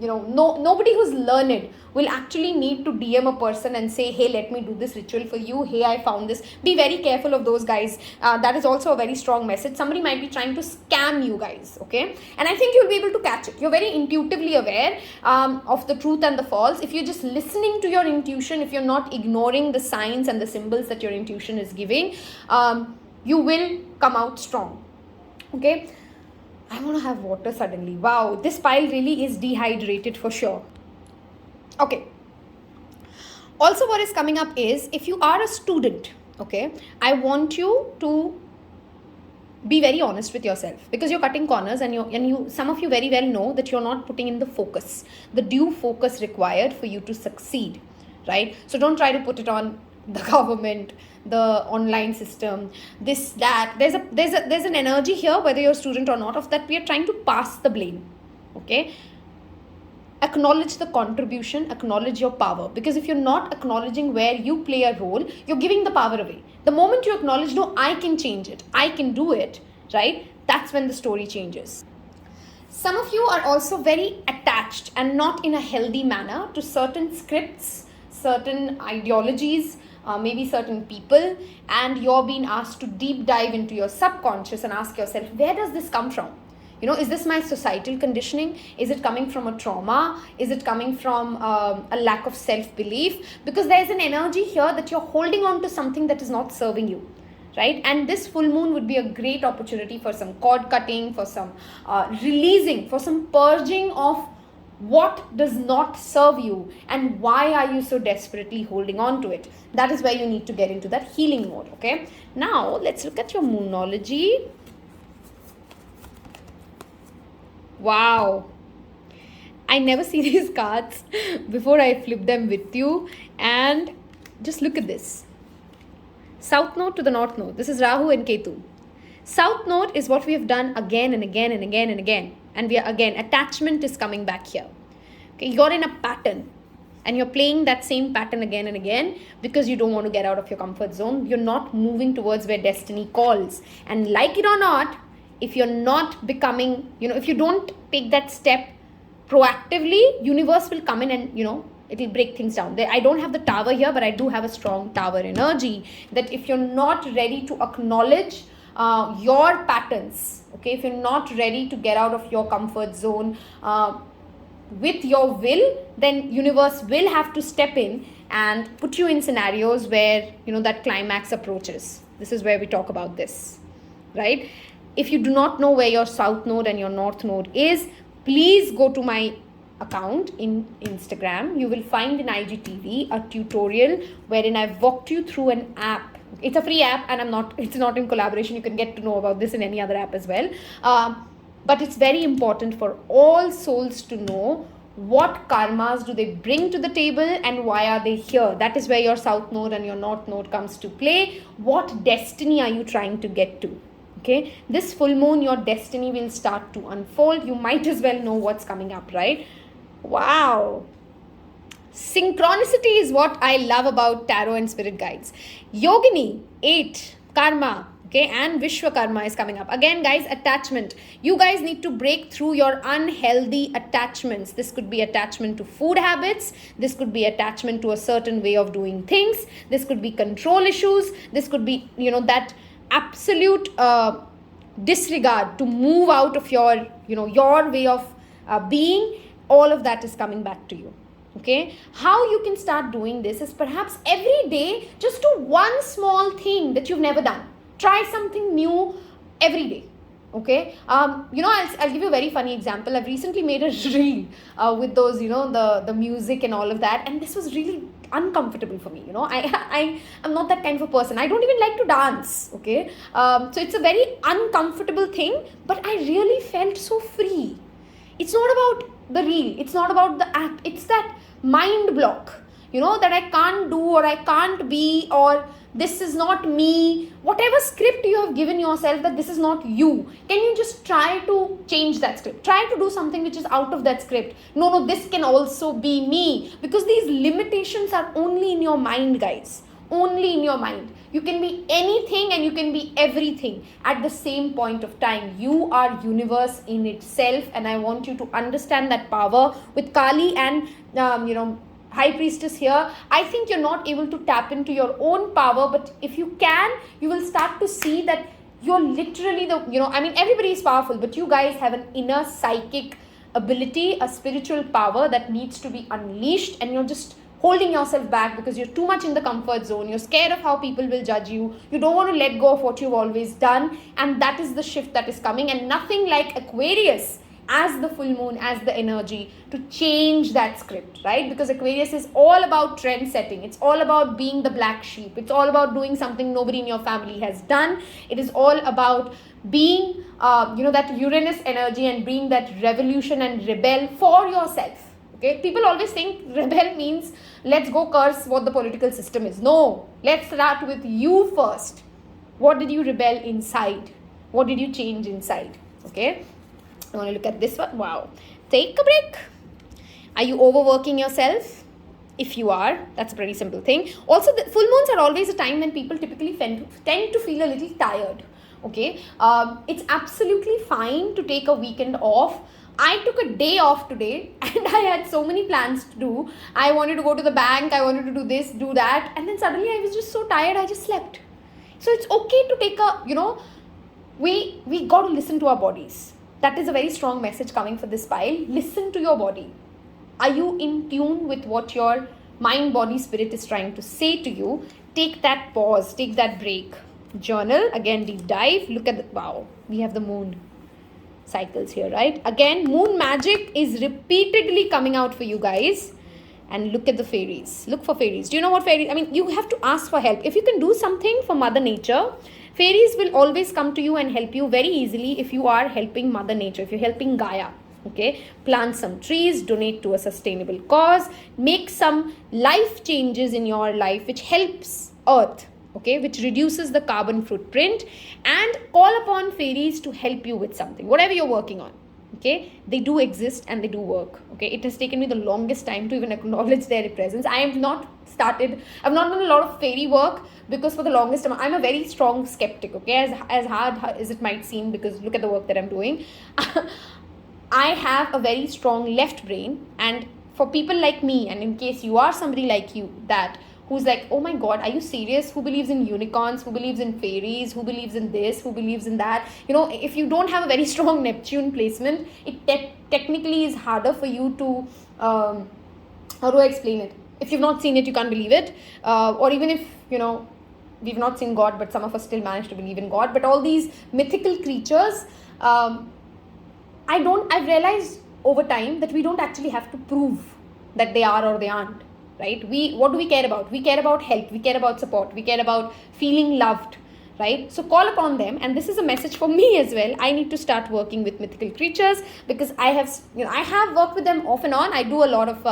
nobody who's learned will actually need to DM a person and say, hey, let me do this ritual for you. Hey, I found this. Be very careful of those guys. That is also a very strong message. Somebody might be trying to scam you guys, okay? And I think you'll be able to catch it. You're very intuitively aware of the truth and the false. If you're just listening to your intuition, if you're not ignoring the signs and the symbols that your intuition is giving, you will come out strong, okay? I want to have water suddenly. Wow, this pile really is dehydrated for sure. Okay. Also, what is coming up is, if you are a student, okay, I want you to be very honest with yourself, because you're cutting corners, and you some of you very well know that you're not putting in the focus, the due focus required for you to succeed, right? So don't try to put it on the government, the online system, this, that. There's an energy here, whether you're a student or not, of that we are trying to pass the blame, okay? Acknowledge the contribution, acknowledge your power, because if you're not acknowledging where you play a role, you're giving the power away. The moment you acknowledge, no, I can change it, I can do it, right? That's when the story changes. Some of you are also very attached, and not in a healthy manner, to certain scripts, certain ideologies, maybe certain people, and you're being asked to deep dive into your subconscious and ask yourself, where does this come from? You know, is this my societal conditioning? Is it coming from a trauma? Is it coming from a lack of self-belief? Because there's an energy here that you're holding on to something that is not serving you, right? And this full moon would be a great opportunity for some cord cutting, for some releasing, for some purging of what does not serve you, and why are you so desperately holding on to it. That is where you need to get into that healing mode, okay? Now, let's look at your moonology. Wow, I never see these cards before I flip them with you, and just look at this. South node to the north node. This is Rahu and Ketu. South node is what we have done again and again and again and again. And we are again, attachment is coming back here. Okay, you're in a pattern, and you're playing that same pattern again and again because you don't want to get out of your comfort zone. You're not moving towards where destiny calls. And like it or not, if you're not becoming, if you don't take that step proactively, universe will come in and, it will break things down. I don't have the tower here, but I do have a strong tower energy, that if you're not ready to acknowledge your patterns, okay, if you're not ready to get out of your comfort zone with your will, then universe will have to step in and put you in scenarios where, that climax approaches. This is where we talk about this, right? If you do not know where your south node and your north node is, please go to my account in Instagram. You will find in IGTV a tutorial wherein I've walked you through an app. It's a free app, and it's not in collaboration. You can get to know about this in any other app as well. But it's very important for all souls to know what karmas do they bring to the table and why are they here. That is where your south node and your north node comes to play. What destiny are you trying to get to? Okay, this full moon, your destiny will start to unfold. You might as well know what's coming up, right? Wow. Synchronicity is what I love about tarot and spirit guides. Yogini, 8, karma, okay, and Vishwakarma is coming up. Again, guys, attachment. You guys need to break through your unhealthy attachments. This could be attachment to food habits. This could be attachment to a certain way of doing things. This could be control issues. This could be, that absolute disregard to move out of your, your way of being. All of that is coming back to you. Okay, how you can start doing this is perhaps every day just do one small thing that you've never done. Try something new every day. Okay, I'll give you a very funny example. I've recently made a reel with those, the music and all of that, and this was really uncomfortable for me. I'm not that kind of a person. I don't even like to dance. Okay, so it's a very uncomfortable thing, but I really felt so free. It's not about the reel, it's not about the act, it's that mind block, that I can't do, or I can't be, or this is not me. Whatever script you have given yourself that this is not you, can you just try to change that script? Try to do something which is out of that script. No, this can also be me, because these limitations are only in your mind, guys. only in your mind. You can be anything and you can be everything at the same point of time. You are universe in itself, and I want you to understand that power. With Kali and High Priestess here, I think you're not able to tap into your own power, but if you can, you will start to see that you're literally everybody is powerful, but you guys have an inner psychic ability, a spiritual power that needs to be unleashed, and you're just holding yourself back because you're too much in the comfort zone. You're scared of how people will judge you. You don't want to let go of what you've always done, and that is the shift that is coming. And nothing like Aquarius as the full moon, as the energy to change that script, right? Because Aquarius is all about trend setting. It's all about being the black sheep. It's all about doing something nobody in your family has done. It is all about being that Uranus energy and being that revolution and rebel for yourself. Okay, people always think rebel means let's go curse what the political system is. No, let's start with you first. What did you rebel inside? What did you change inside? Okay, I want to look at this one. Wow. Take a break. Are you overworking yourself? If you are, that's a pretty simple thing. Also, the full moons are always a time when people typically tend to feel a little tired. Okay, it's absolutely fine to take a weekend off. I took a day off today and I had so many plans to do. I wanted to go to the bank. I wanted to do this, do that. And then suddenly I was just so tired, I just slept. So it's okay to take we got to listen to our bodies. That is a very strong message coming for this pile. Listen to your body. Are you in tune with what your mind, body, spirit is trying to say to you? Take that pause, take that break. Journal, again deep dive. Look at wow, we have the moon cycles here, right? Again, moon magic is repeatedly coming out for you guys. And look at the fairies. Look for fairies. Do you know what fairies? I mean, you have to ask for help. If you can do something for Mother Nature, fairies will always come to you and help you very easily if you are helping Mother Nature, if you're helping Gaia. Okay, plant some trees, donate to a sustainable cause, make some life changes in your life which helps Earth, okay, which reduces the carbon footprint, and call upon fairies to help you with something, whatever you're working on. Okay, they do exist and they do work. Okay, it has taken me the longest time to even acknowledge their presence. I've not done a lot of fairy work because for the longest time, I'm a very strong skeptic. Okay, as hard as it might seem, because look at the work that I'm doing. I have a very strong left brain, and for people like me, and in case you are somebody like you who's like, oh my god, are you serious? Who believes in unicorns? Who believes in fairies? Who believes in this? Who believes in that? If you don't have a very strong Neptune placement, it technically is harder for you to, how do I explain it? If you've not seen it, you can't believe it. Or even if, we've not seen God, but some of us still manage to believe in God. But all these mythical creatures, I've realized over time that we don't actually have to prove that they are or they aren't, right? What do we care about? We care about help, we care about support, we care about feeling loved, right? So call upon them, and this is a message for me as well. I need to start working with mythical creatures because I have worked with them off and on. I do a lot of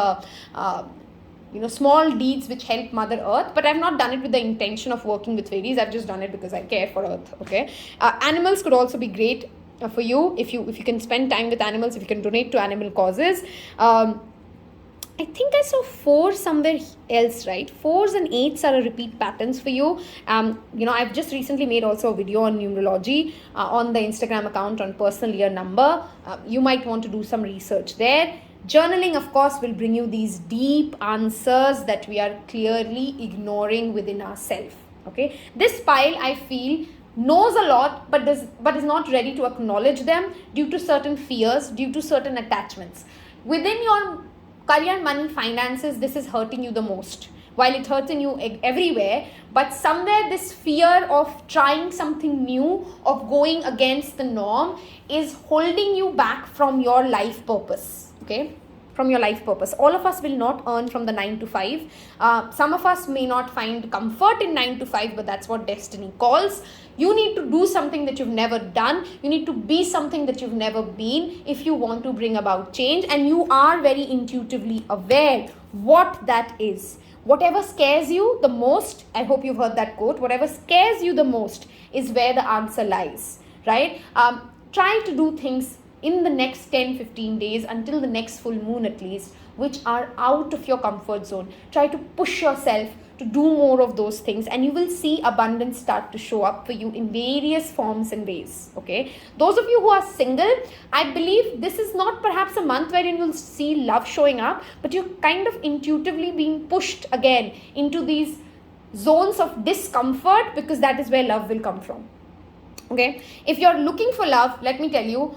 small deeds which help Mother Earth, but I've not done it with the intention of working with fairies. I've just done it because I care for Earth. Okay, animals could also be great for you if you can spend time with animals, if you can donate to animal causes. I think I saw 4 somewhere else, right? 4s and 8s are a repeat patterns for you. I've just recently made also a video on numerology on the Instagram account on personal year number. You might want to do some research there. Journaling, of course, will bring you these deep answers that we are clearly ignoring within ourselves. Okay, this pile, I feel, knows a lot but is not ready to acknowledge them due to certain fears, due to certain attachments. Within your career, money, finances, this is hurting you the most. While it's hurting you everywhere, but somewhere this fear of trying something new, of going against the norm, is holding you back from your life purpose. Okay, from your life purpose. All of us will not earn from the 9 to 5. Some of us may not find comfort in 9 to 5, but that's what destiny calls. You need to do something that you've never done. You need to be something that you've never been if you want to bring about change. And you are very intuitively aware what that is. Whatever scares you the most, I hope you've heard that quote, whatever scares you the most is where the answer lies, right? Try to do things in the next 10-15 days until the next full moon at least, which are out of your comfort zone. Try to push yourself to do more of those things, and you will see abundance start to show up for you in various forms and ways. Okay, those of you who are single, I believe this is not perhaps a month wherein you'll see love showing up, but you're kind of intuitively being pushed again into these zones of discomfort, because that is where love will come from. Okay, if you're looking for love, let me tell you,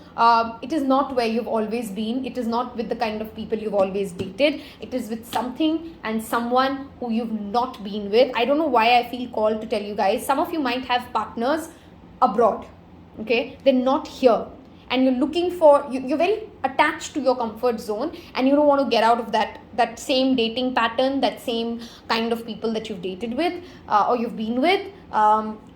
it is not where you've always been. It is not with the kind of people you've always dated. It is with something and someone who you've not been with. I don't know why I feel called to tell you guys. Some of you might have partners abroad. Okay, they're not here, and you're looking for, you're very attached to your comfort zone, and you don't want to get out of that same dating pattern, that same kind of people that you've dated with or you've been with.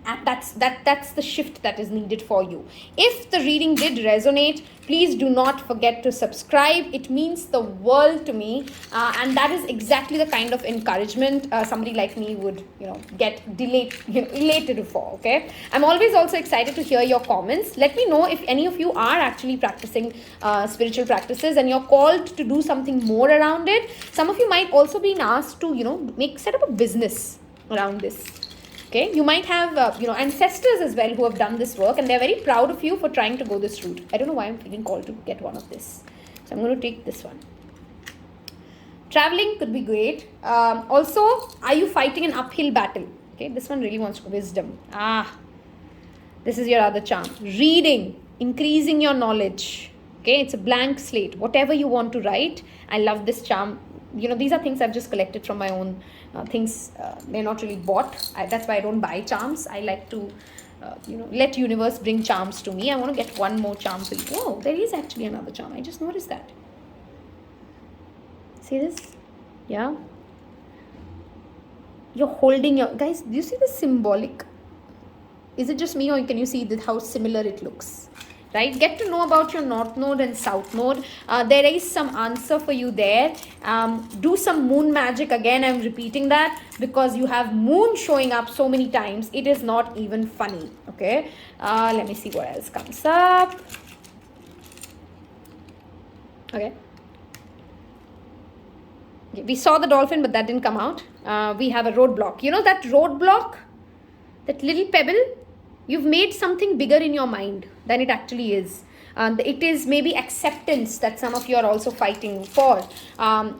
And that's the shift that is needed for you. If the reading did resonate, please do not forget to subscribe. It means the world to me, and that is exactly the kind of encouragement somebody like me would, get elated for. Okay, I'm always also excited to hear your comments. Let me know if any of you are actually practicing spiritual practices and you're called to do something more around it. Some of you might also be asked to set up a business around this. Okay, you might have, ancestors as well who have done this work, and they're very proud of you for trying to go this route. I don't know why I'm feeling called to get one of this. So I'm going to take this one. Traveling could be great. Also, are you fighting an uphill battle? Okay, this one really wants wisdom. This is your other charm. Reading, increasing your knowledge. Okay, it's a blank slate. Whatever you want to write. I love this charm. These are things I've just collected from my own things. They're not really bought. That's why I don't buy charms. I like to, let universe bring charms to me. I want to get one more charm for you. Oh, there is actually another charm. I just noticed that. See this? Yeah. You're holding your... Guys, do you see the symbolic? Is it just me, or can you see how similar it looks? Right, get to know about your north node and south node. There is some answer for you there. Do some moon magic. Again, I'm repeating that because you have moon showing up so many times. It is not even funny. Okay, let me see what else comes up. Okay, we saw the dolphin, but that didn't come out. We have a roadblock. That roadblock, that little pebble, you've made something bigger in your mind than it actually is. It is maybe acceptance that some of you are also fighting for.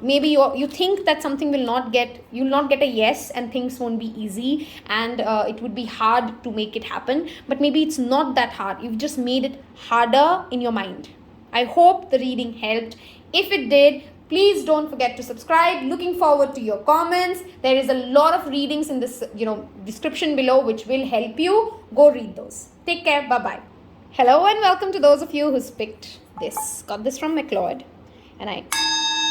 Maybe you think that something you'll not get a yes, and things won't be easy, and it would be hard to make it happen. But maybe it's not that hard. You've just made it harder in your mind. I hope the reading helped. If it did, please don't forget to subscribe. Looking forward to your comments. There is a lot of readings in this, description below, which will help you. Go read those. Take care. Bye-bye. Hello and welcome to those of you who's picked this. Got this from McLeod. And I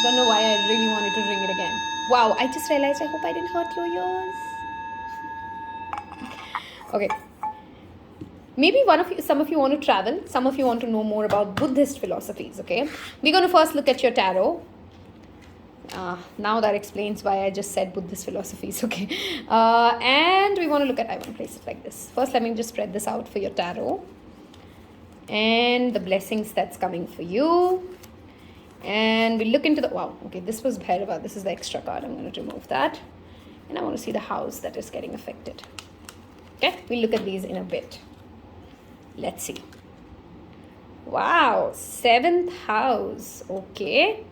don't know why I really wanted to ring it again. Wow, I just realized I hope I didn't hurt your ears. Okay. Maybe some of you want to travel. Some of you want to know more about Buddhist philosophies. Okay. We're going to first look at your tarot. Now that explains why I just said Buddhist philosophies. Okay, and we want to look at, I want to place it like this. First, let me just spread this out for your tarot and the blessings that's coming for you. And we look into the, wow, okay, this was Bhairava. This is the extra card. I'm going to remove that, and I want to see the house that is getting affected. Okay, we'll look at these in a bit. Let's see. Wow, 7th house. Okay.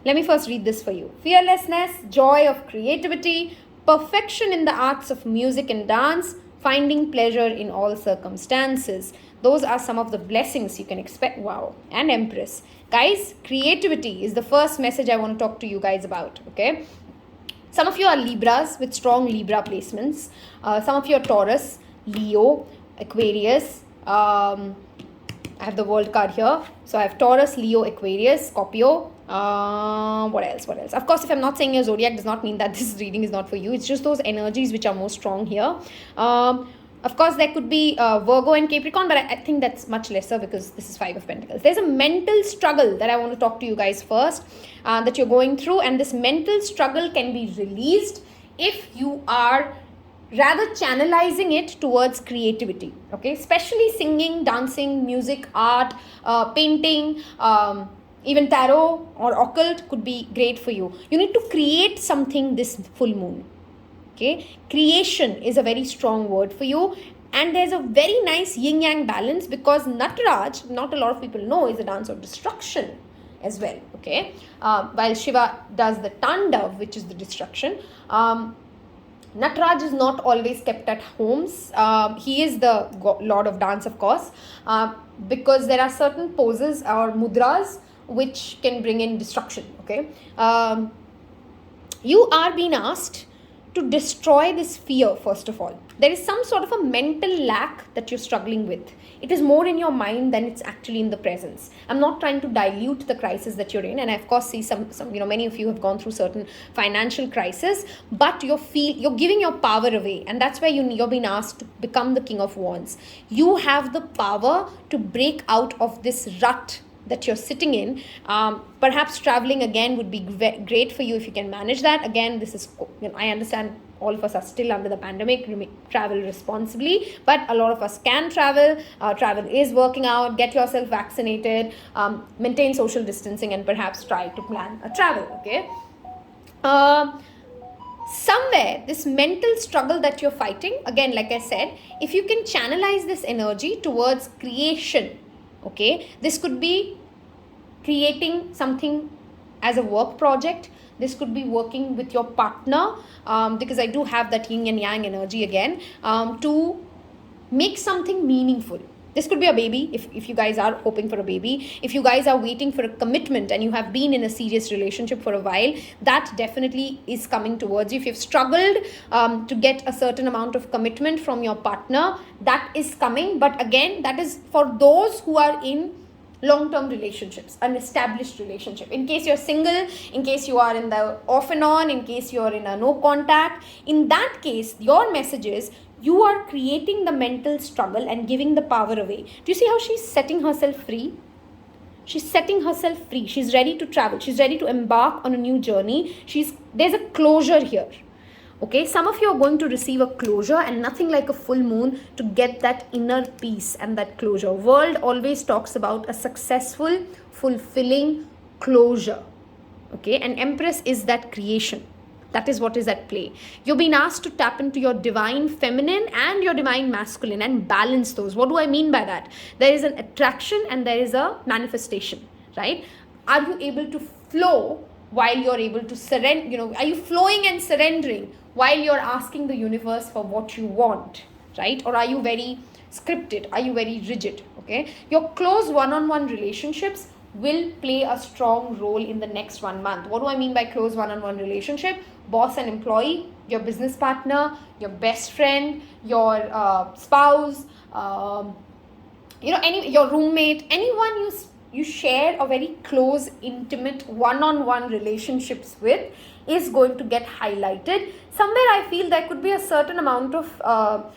Let me first read this for you. Fearlessness, joy of creativity, perfection in the arts of music and dance, finding pleasure in all circumstances. Those are some of the blessings you can expect. Wow. And Empress. Guys, creativity is the first message I want to talk to you guys about. Okay. Some of you are Libras with strong Libra placements. Some of you are Taurus, Leo, Aquarius. I have the world card here. So I have Taurus, Leo, Aquarius, Scorpio. What else? Of course, if I'm not saying your zodiac, does not mean that this reading is not for you. It's just those energies which are more strong here. Of course, there could be Virgo and Capricorn, but I think that's much lesser because this is 5 of Pentacles. There's a mental struggle that I want to talk to you guys first that you're going through, and this mental struggle can be released if you are rather channelizing it towards creativity. Okay, especially singing, dancing, music, art, painting. Even tarot or occult could be great for you. You need to create something this full moon. Okay, creation is a very strong word for you. And there's a very nice yin-yang balance, because Nataraj, not a lot of people know, is a dance of destruction as well. Okay, while Shiva does the Tandav, which is the destruction, Nataraj is not always kept at homes. He is the lord of dance, of course, because there are certain poses or mudras which can bring in destruction. Okay, you are being asked to destroy this fear. First of all, there is some sort of a mental lack that you're struggling with. It is more in your mind than it's actually in the presence. I'm not trying to dilute the crisis that you're in, and I of course see some many of you have gone through certain financial crisis, but you're giving your power away, and that's where you're being asked to become the King of Wands. You have the power to break out of this rut that you're sitting in. Perhaps traveling again would be great for you if you can manage that. Again, this is, I understand all of us are still under the pandemic, travel responsibly, but a lot of us can travel. Travel is working out. Get yourself vaccinated, maintain social distancing, and perhaps try to plan a travel. Okay, somewhere this mental struggle that you're fighting, again, like I said, if you can channelize this energy towards creation. Okay, this could be creating something as a work project. This could be working with your partner, because I do have that yin and yang energy again, to make something meaningful. This could be a baby, if you guys are hoping for a baby. If you guys are waiting for a commitment and you have been in a serious relationship for a while, that definitely is coming towards you. If you've struggled to get a certain amount of commitment from your partner, that is coming. But again, that is for those who are in long-term relationships, an established relationship. In case you're single, in case you are in the off and on, in case you're in a no contact, in that case, your message is, you are creating the mental struggle and giving the power away. Do you see how she's setting herself free? She's setting herself free. She's ready to travel. She's ready to embark on a new journey. There's a closure here. Okay, some of you are going to receive a closure, and nothing like a full moon to get that inner peace and that closure. World always talks about a successful, fulfilling closure. Okay, and Empress is that creation. That is what is at play. You're being asked to tap into your divine feminine and your divine masculine and balance those. What do I mean by that? There is an attraction and there is a manifestation, right? Are you able to flow while you're able to surrender? Are you flowing and surrendering while you're asking the universe for what you want, right? Or are you very scripted? Are you very rigid? Okay, your close one-on-one relationships will play a strong role in the next 1 month. What do I mean by close one-on-one relationship? Boss and employee, your business partner, your best friend, your spouse, your roommate, anyone you share a very close, intimate, one-on-one relationships with is going to get highlighted. Somewhere I feel there could be a certain amount of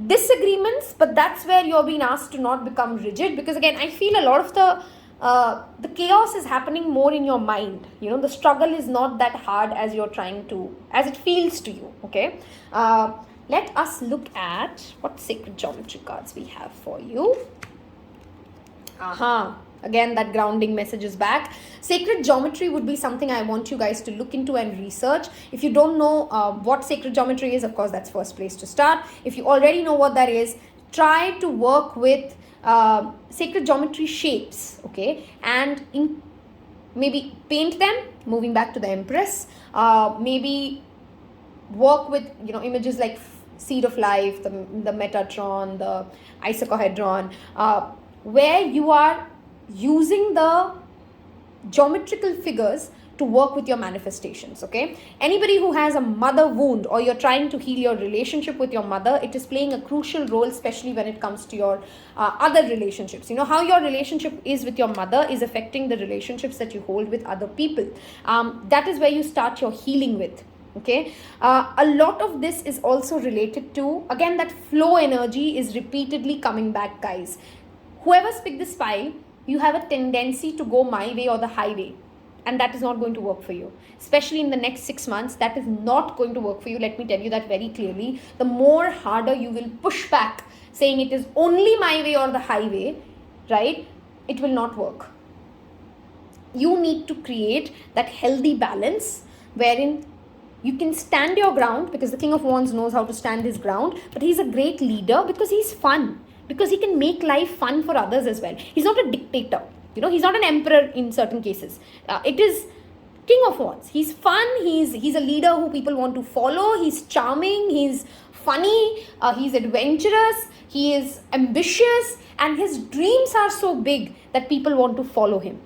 disagreements, but that's where you're being asked to not become rigid, because again, I feel a lot of the chaos is happening more in your mind. The struggle is not that hard as as it feels to you. Okay, let us look at what sacred geometry cards we have for you. Again, that grounding message is back. Sacred geometry would be something I want you guys to look into and research. If you don't know what sacred geometry is, of course, that's first place to start. If you already know what that is, try to work with sacred geometry shapes, okay, and maybe paint them, moving back to the Empress. Maybe work with images like seed of life, the Metatron, the icosahedron, where you are using the geometrical figures to work with your manifestations. Okay, anybody who has a mother wound, or you're trying to heal your relationship with your mother, it is playing a crucial role, especially when it comes to your other relationships. How your relationship is with your mother is affecting the relationships that you hold with other people. That is where you start your healing with. Okay, a lot of this is also related to, again, that flow energy is repeatedly coming back, guys. Whoever's picked this file, you have a tendency to go my way or the highway, and that is not going to work for you, especially in the next 6 months. That is not going to work for you. Let me tell you that very clearly. The more harder you will push back, saying it is only my way or the highway, right, it will not work. You need to create that healthy balance wherein You can stand your ground because the King of Wands knows how to stand his ground, but he's a great leader because he's fun, because he can make life fun for others as well. He's not a dictator, he's not an emperor in certain cases. It is King of Wands. He's fun, he's a leader who people want to follow, he's charming, he's funny, he's adventurous, he is ambitious, and his dreams are so big that people want to follow him,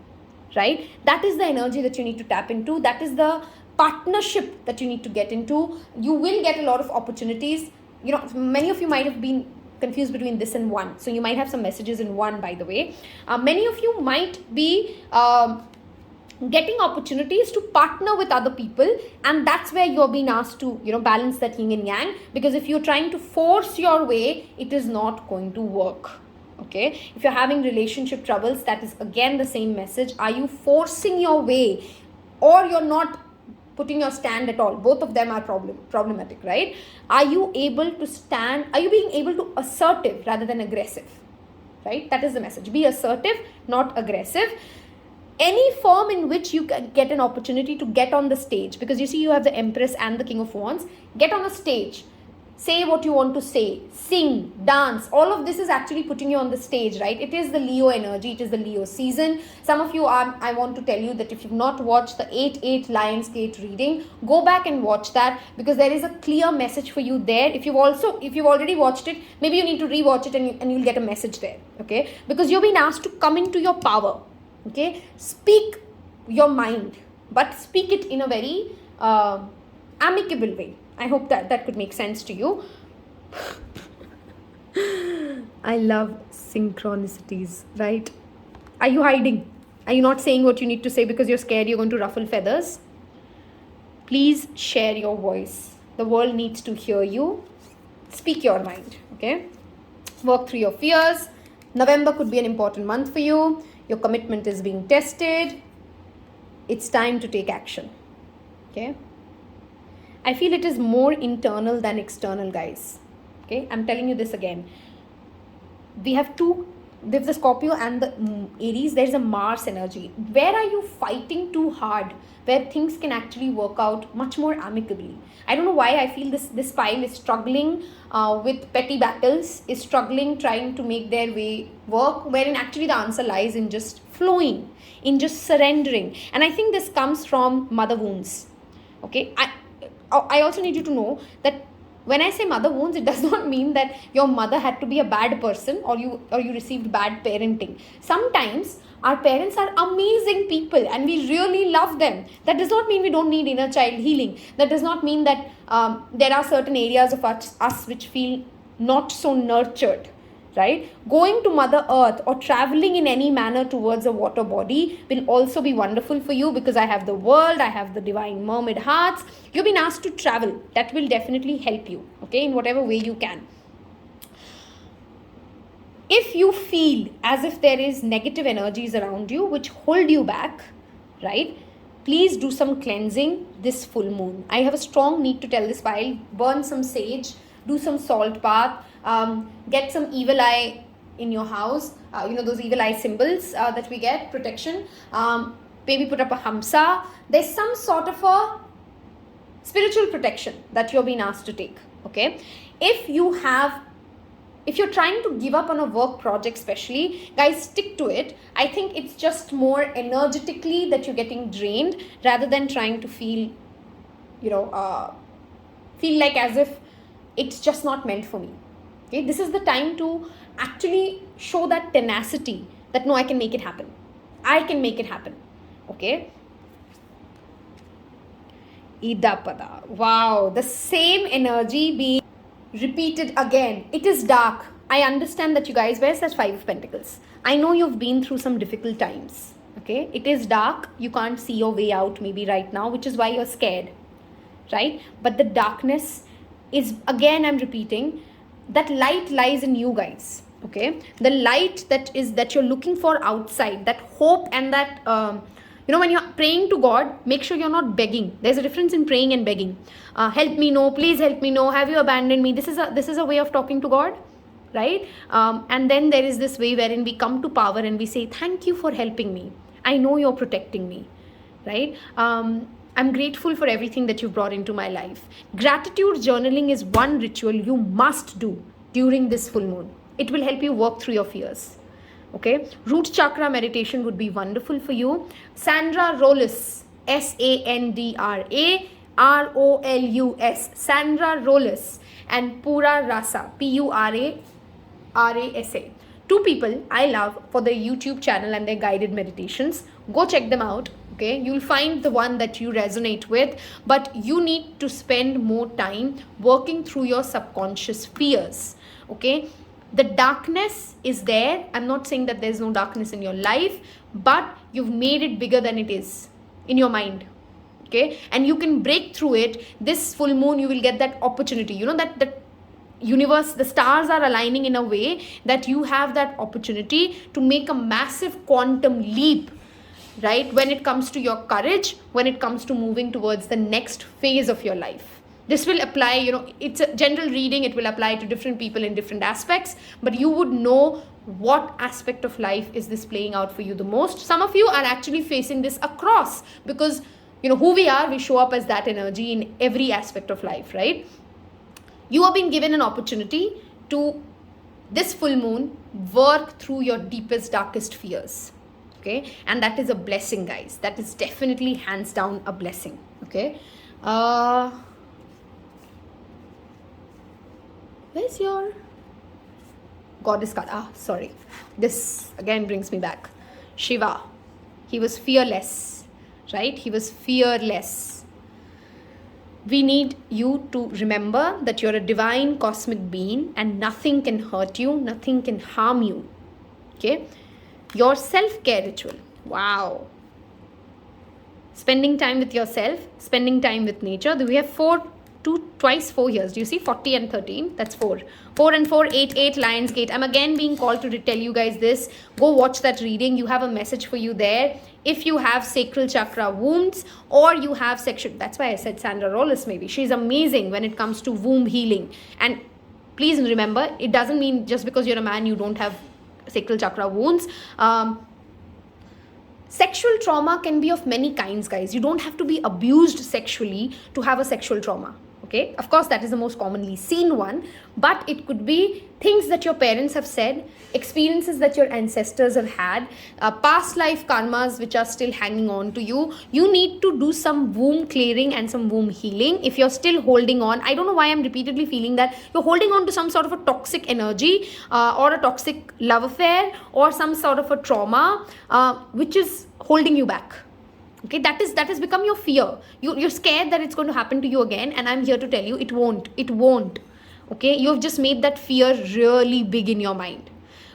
right? That is the energy that you need to tap into. That is the partnership that you need to get into. You will get a lot of opportunities. Many of you might have been confused between this and one. So you might have some messages in one, by the way. Many of you might be getting opportunities to partner with other people, and that's where you're being asked to balance that yin and yang, because if you're trying to force your way, it is not going to work. Okay, if you're having relationship troubles, that is again the same message. Are you forcing your way, or you're not putting your stand at all? Both of them are problematic, right? Are you able to stand? Are you being able to assertive rather than aggressive, right? That is the message. Be assertive, not aggressive. Any form in which you get an opportunity to get on the stage, because you see you have the Empress and the King of Wands, get on a stage, say what you want to say, sing, dance, all of this is actually putting you on the stage, right? It is the Leo energy, it is the Leo season. Some of you I want to tell you that if you've not watched the 8/8 Lionsgate reading, go back and watch that, because there is a clear message for you there. If you've already watched it, maybe you need to rewatch it and you'll get a message there, okay? Because you've been asked to come into your power, okay? Speak your mind, but speak it in a very amicable way. I hope that could make sense to you. I love synchronicities, right? Are you hiding? Are you not saying what you need to say because you're scared you're going to ruffle feathers? Please share your voice. The world needs to hear you. Speak your mind, okay? Work through your fears. November could be an important month for you. Your commitment is being tested. It's time to take action, okay? I feel it is more internal than external, guys. Okay, I'm telling you this again. We have the Scorpio and the Aries. There's a Mars energy. Where are you fighting too hard? Where things can actually work out much more amicably. I don't know why I feel this pile is struggling with petty battles, is struggling trying to make their way work, wherein actually the answer lies in just flowing, in just surrendering. And I think this comes from mother wounds. Okay, I also need you to know that when I say mother wounds, it does not mean that your mother had to be a bad person or you received bad parenting. Sometimes our parents are amazing people and we really love them. That does not mean we don't need inner child healing. That does not mean that there are certain areas of us which feel not so nurtured. Right? Going to Mother Earth or traveling in any manner towards a water body will also be wonderful for you, because I have the world, I have the divine mermaid hearts. You've been asked to travel. That will definitely help you, okay, in whatever way you can. If you feel as if there is negative energies around you which hold you back, right, please do some cleansing this full moon. I have a strong need to tell this pile, burn some sage, do some salt bath, get some evil eye in your house, those evil eye symbols that we get, protection, maybe put up a hamsa. There's some sort of a spiritual protection that you're being asked to take, okay? If you're trying to give up on a work project especially, guys, stick to it. I think it's just more energetically that you're getting drained rather than trying to feel like as if it's just not meant for me. Okay, this is the time to actually show that tenacity that no, I can make it happen. I can make it happen. Okay. Idapada. Wow, the same energy being repeated again. It is dark. I understand that you guys, where's that 5 of Pentacles? I know you've been through some difficult times. Okay, it is dark. You can't see your way out maybe right now, which is why you're scared. Right? But the darkness is, again, I'm repeating, that light lies in you guys. Okay, the light that you're looking for outside, that hope and that when you're praying to God, make sure you're not begging. There's a difference in praying and begging. Help me, no, please help me, no, have you abandoned me? This is a way of talking to God, right? And then there is this way wherein we come to power and we say, thank you for helping me. I know you're protecting me, right? I'm grateful for everything that you've brought into my life. Gratitude journaling is one ritual you must do during this full moon. It will help you work through your fears. Okay, root chakra meditation would be wonderful for you. Sandra Rolus, SANDRA-ROLUS, Sandra Rolus, and Pura Rasa, PURARASA. Two people I love for their YouTube channel and their guided meditations. Go check them out. Okay, you'll find the one that you resonate with, but you need to spend more time working through your subconscious fears. Okay, the darkness is there. I'm not saying that there's no darkness in your life, but you've made it bigger than it is in your mind. Okay, and you can break through it. This full moon, you will get that opportunity. You know, that universe, the stars are aligning in a way that you have that opportunity to make a massive quantum leap, right? When it comes to your courage, when it comes to moving towards the next phase of your life. This will apply, you know, it's a general reading. It will apply to different people in different aspects, but you would know what aspect of life is this playing out for you the most. Some of you are actually facing this across because, you know, who we are, we show up as that energy in every aspect of life, right? You have been given an opportunity to, this full moon, work through your deepest, darkest fears. Okay, and that is a blessing, guys. That is definitely hands down a blessing. Okay, where's your goddess card? Sorry, this again brings me back. Shiva, he was fearless, right? He was fearless. We need you to remember that you're a divine cosmic being and nothing can hurt you, nothing can harm you. Okay, your self-care ritual. Wow. Spending time with yourself, spending time with nature. We have twice 4 years. Do you see 40 and 13? That's 4. 4 and 4, 8, Lionsgate. I'm again being called to tell you guys this. Go watch that reading. You have a message for you there. If you have sacral chakra wounds or you have sexual, that's why I said Sandra Rollis maybe. She's amazing when it comes to womb healing. And please remember, it doesn't mean just because you're a man, you don't have sacral chakra wounds. Sexual trauma can be of many kinds, guys. You don't have to be abused sexually to have a sexual trauma. Okay, of course, that is the most commonly seen one, but it could be things that your parents have said, experiences that your ancestors have had, past life karmas which are still hanging on to you. You need to do some womb clearing and some womb healing. If you're still holding on, I don't know why I'm repeatedly feeling that you're holding on to some sort of a toxic energy or a toxic love affair or some sort of a trauma which is holding you back. Okay, that has become your fear. You're scared that it's going to happen to you again, and I'm here to tell you it won't. Okay, you've just made that fear really big in your mind.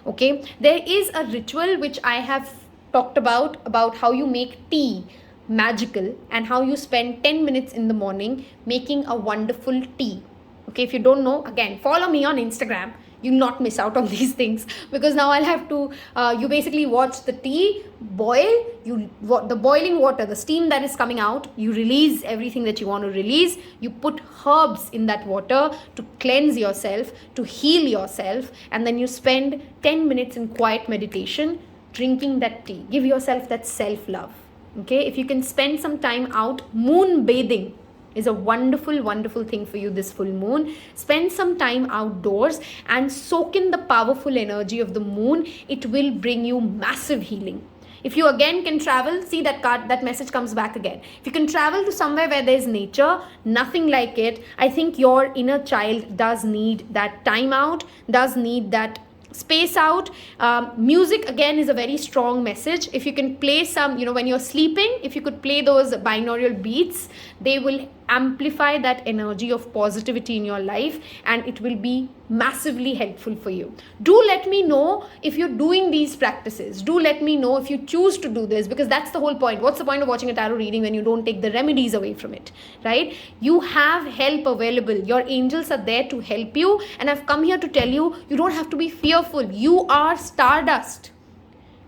Okay, there is a ritual which I have talked about how you make tea magical and how you spend 10 minutes in the morning making a wonderful tea. Okay, if you don't know, again, follow me on Instagram. You'll not miss out on these things, because now I'll have to, you basically watch the tea boil, the boiling water, the steam that is coming out, you release everything that you want to release, you put herbs in that water to cleanse yourself, to heal yourself, and then you spend 10 minutes in quiet meditation drinking that tea. Give yourself that self-love. Okay, if you can spend some time out, moon bathing is a wonderful, wonderful thing for you this full moon. Spend some time outdoors and soak in the powerful energy of the moon. It will bring you massive healing. If you again can travel, see that card, that message comes back again. If you can travel to somewhere where there's nature, nothing like it. I think your inner child does need that time out, does need that space out. Music again is a very strong message. If you can play some, when you're sleeping, if you could play those binaural beats, they will amplify that energy of positivity in your life, and it will be massively helpful for you. Do let me know if you're doing these practices. Do let me know if you choose to do this, because that's the whole point. What's the point of watching a tarot reading when you don't take the remedies away from it, right? You have help available. Your angels are there to help you, and I've come here to tell you, you don't have to be fearful. You are stardust.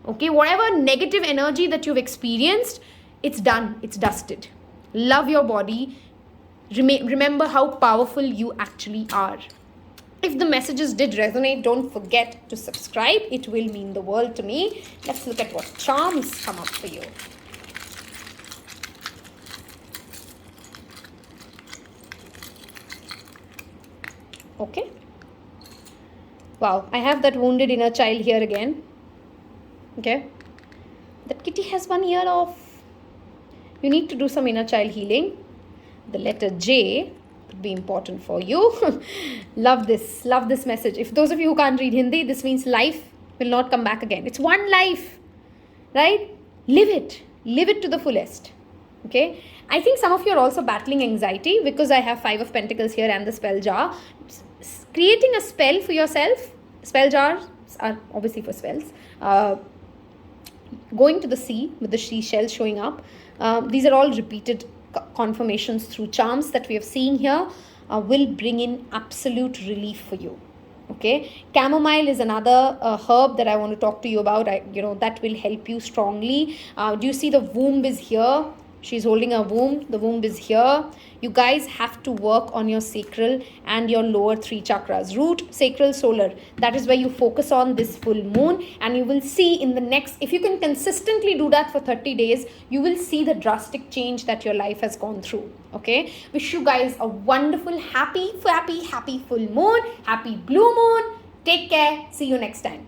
Okay, whatever negative energy that you've experienced, it's done, it's dusted. Love your body. Remember how powerful you actually are. If the messages did resonate, don't forget to subscribe. It will mean the world to me. Let's look at what charms come up for you. Okay. Wow, I have that wounded inner child here again. Okay. That kitty has one ear off. You need to do some inner child healing. The letter J would be important for you. Love this message. If those of you who can't read Hindi, this means life will not come back again. It's one life, right? Live it to the fullest. Okay. I think some of you are also battling anxiety because I have 5 of Pentacles here and the spell jar. Creating a spell for yourself. Spell jars are obviously for spells. Going to the sea with the seashells showing up. These are all repeated confirmations through charms that we have seen here, will bring in absolute relief for you. Okay, chamomile is another herb that I want to talk to you about. That will help you strongly. Do you see the womb is here? She's holding a womb. The womb is here. You guys have to work on your sacral and your lower 3 chakras. Root, sacral, solar. That is where you focus on this full moon. And you will see in the next, if you can consistently do that for 30 days, you will see the drastic change that your life has gone through. Okay. Wish you guys a wonderful, happy full moon. Happy blue moon. Take care. See you next time.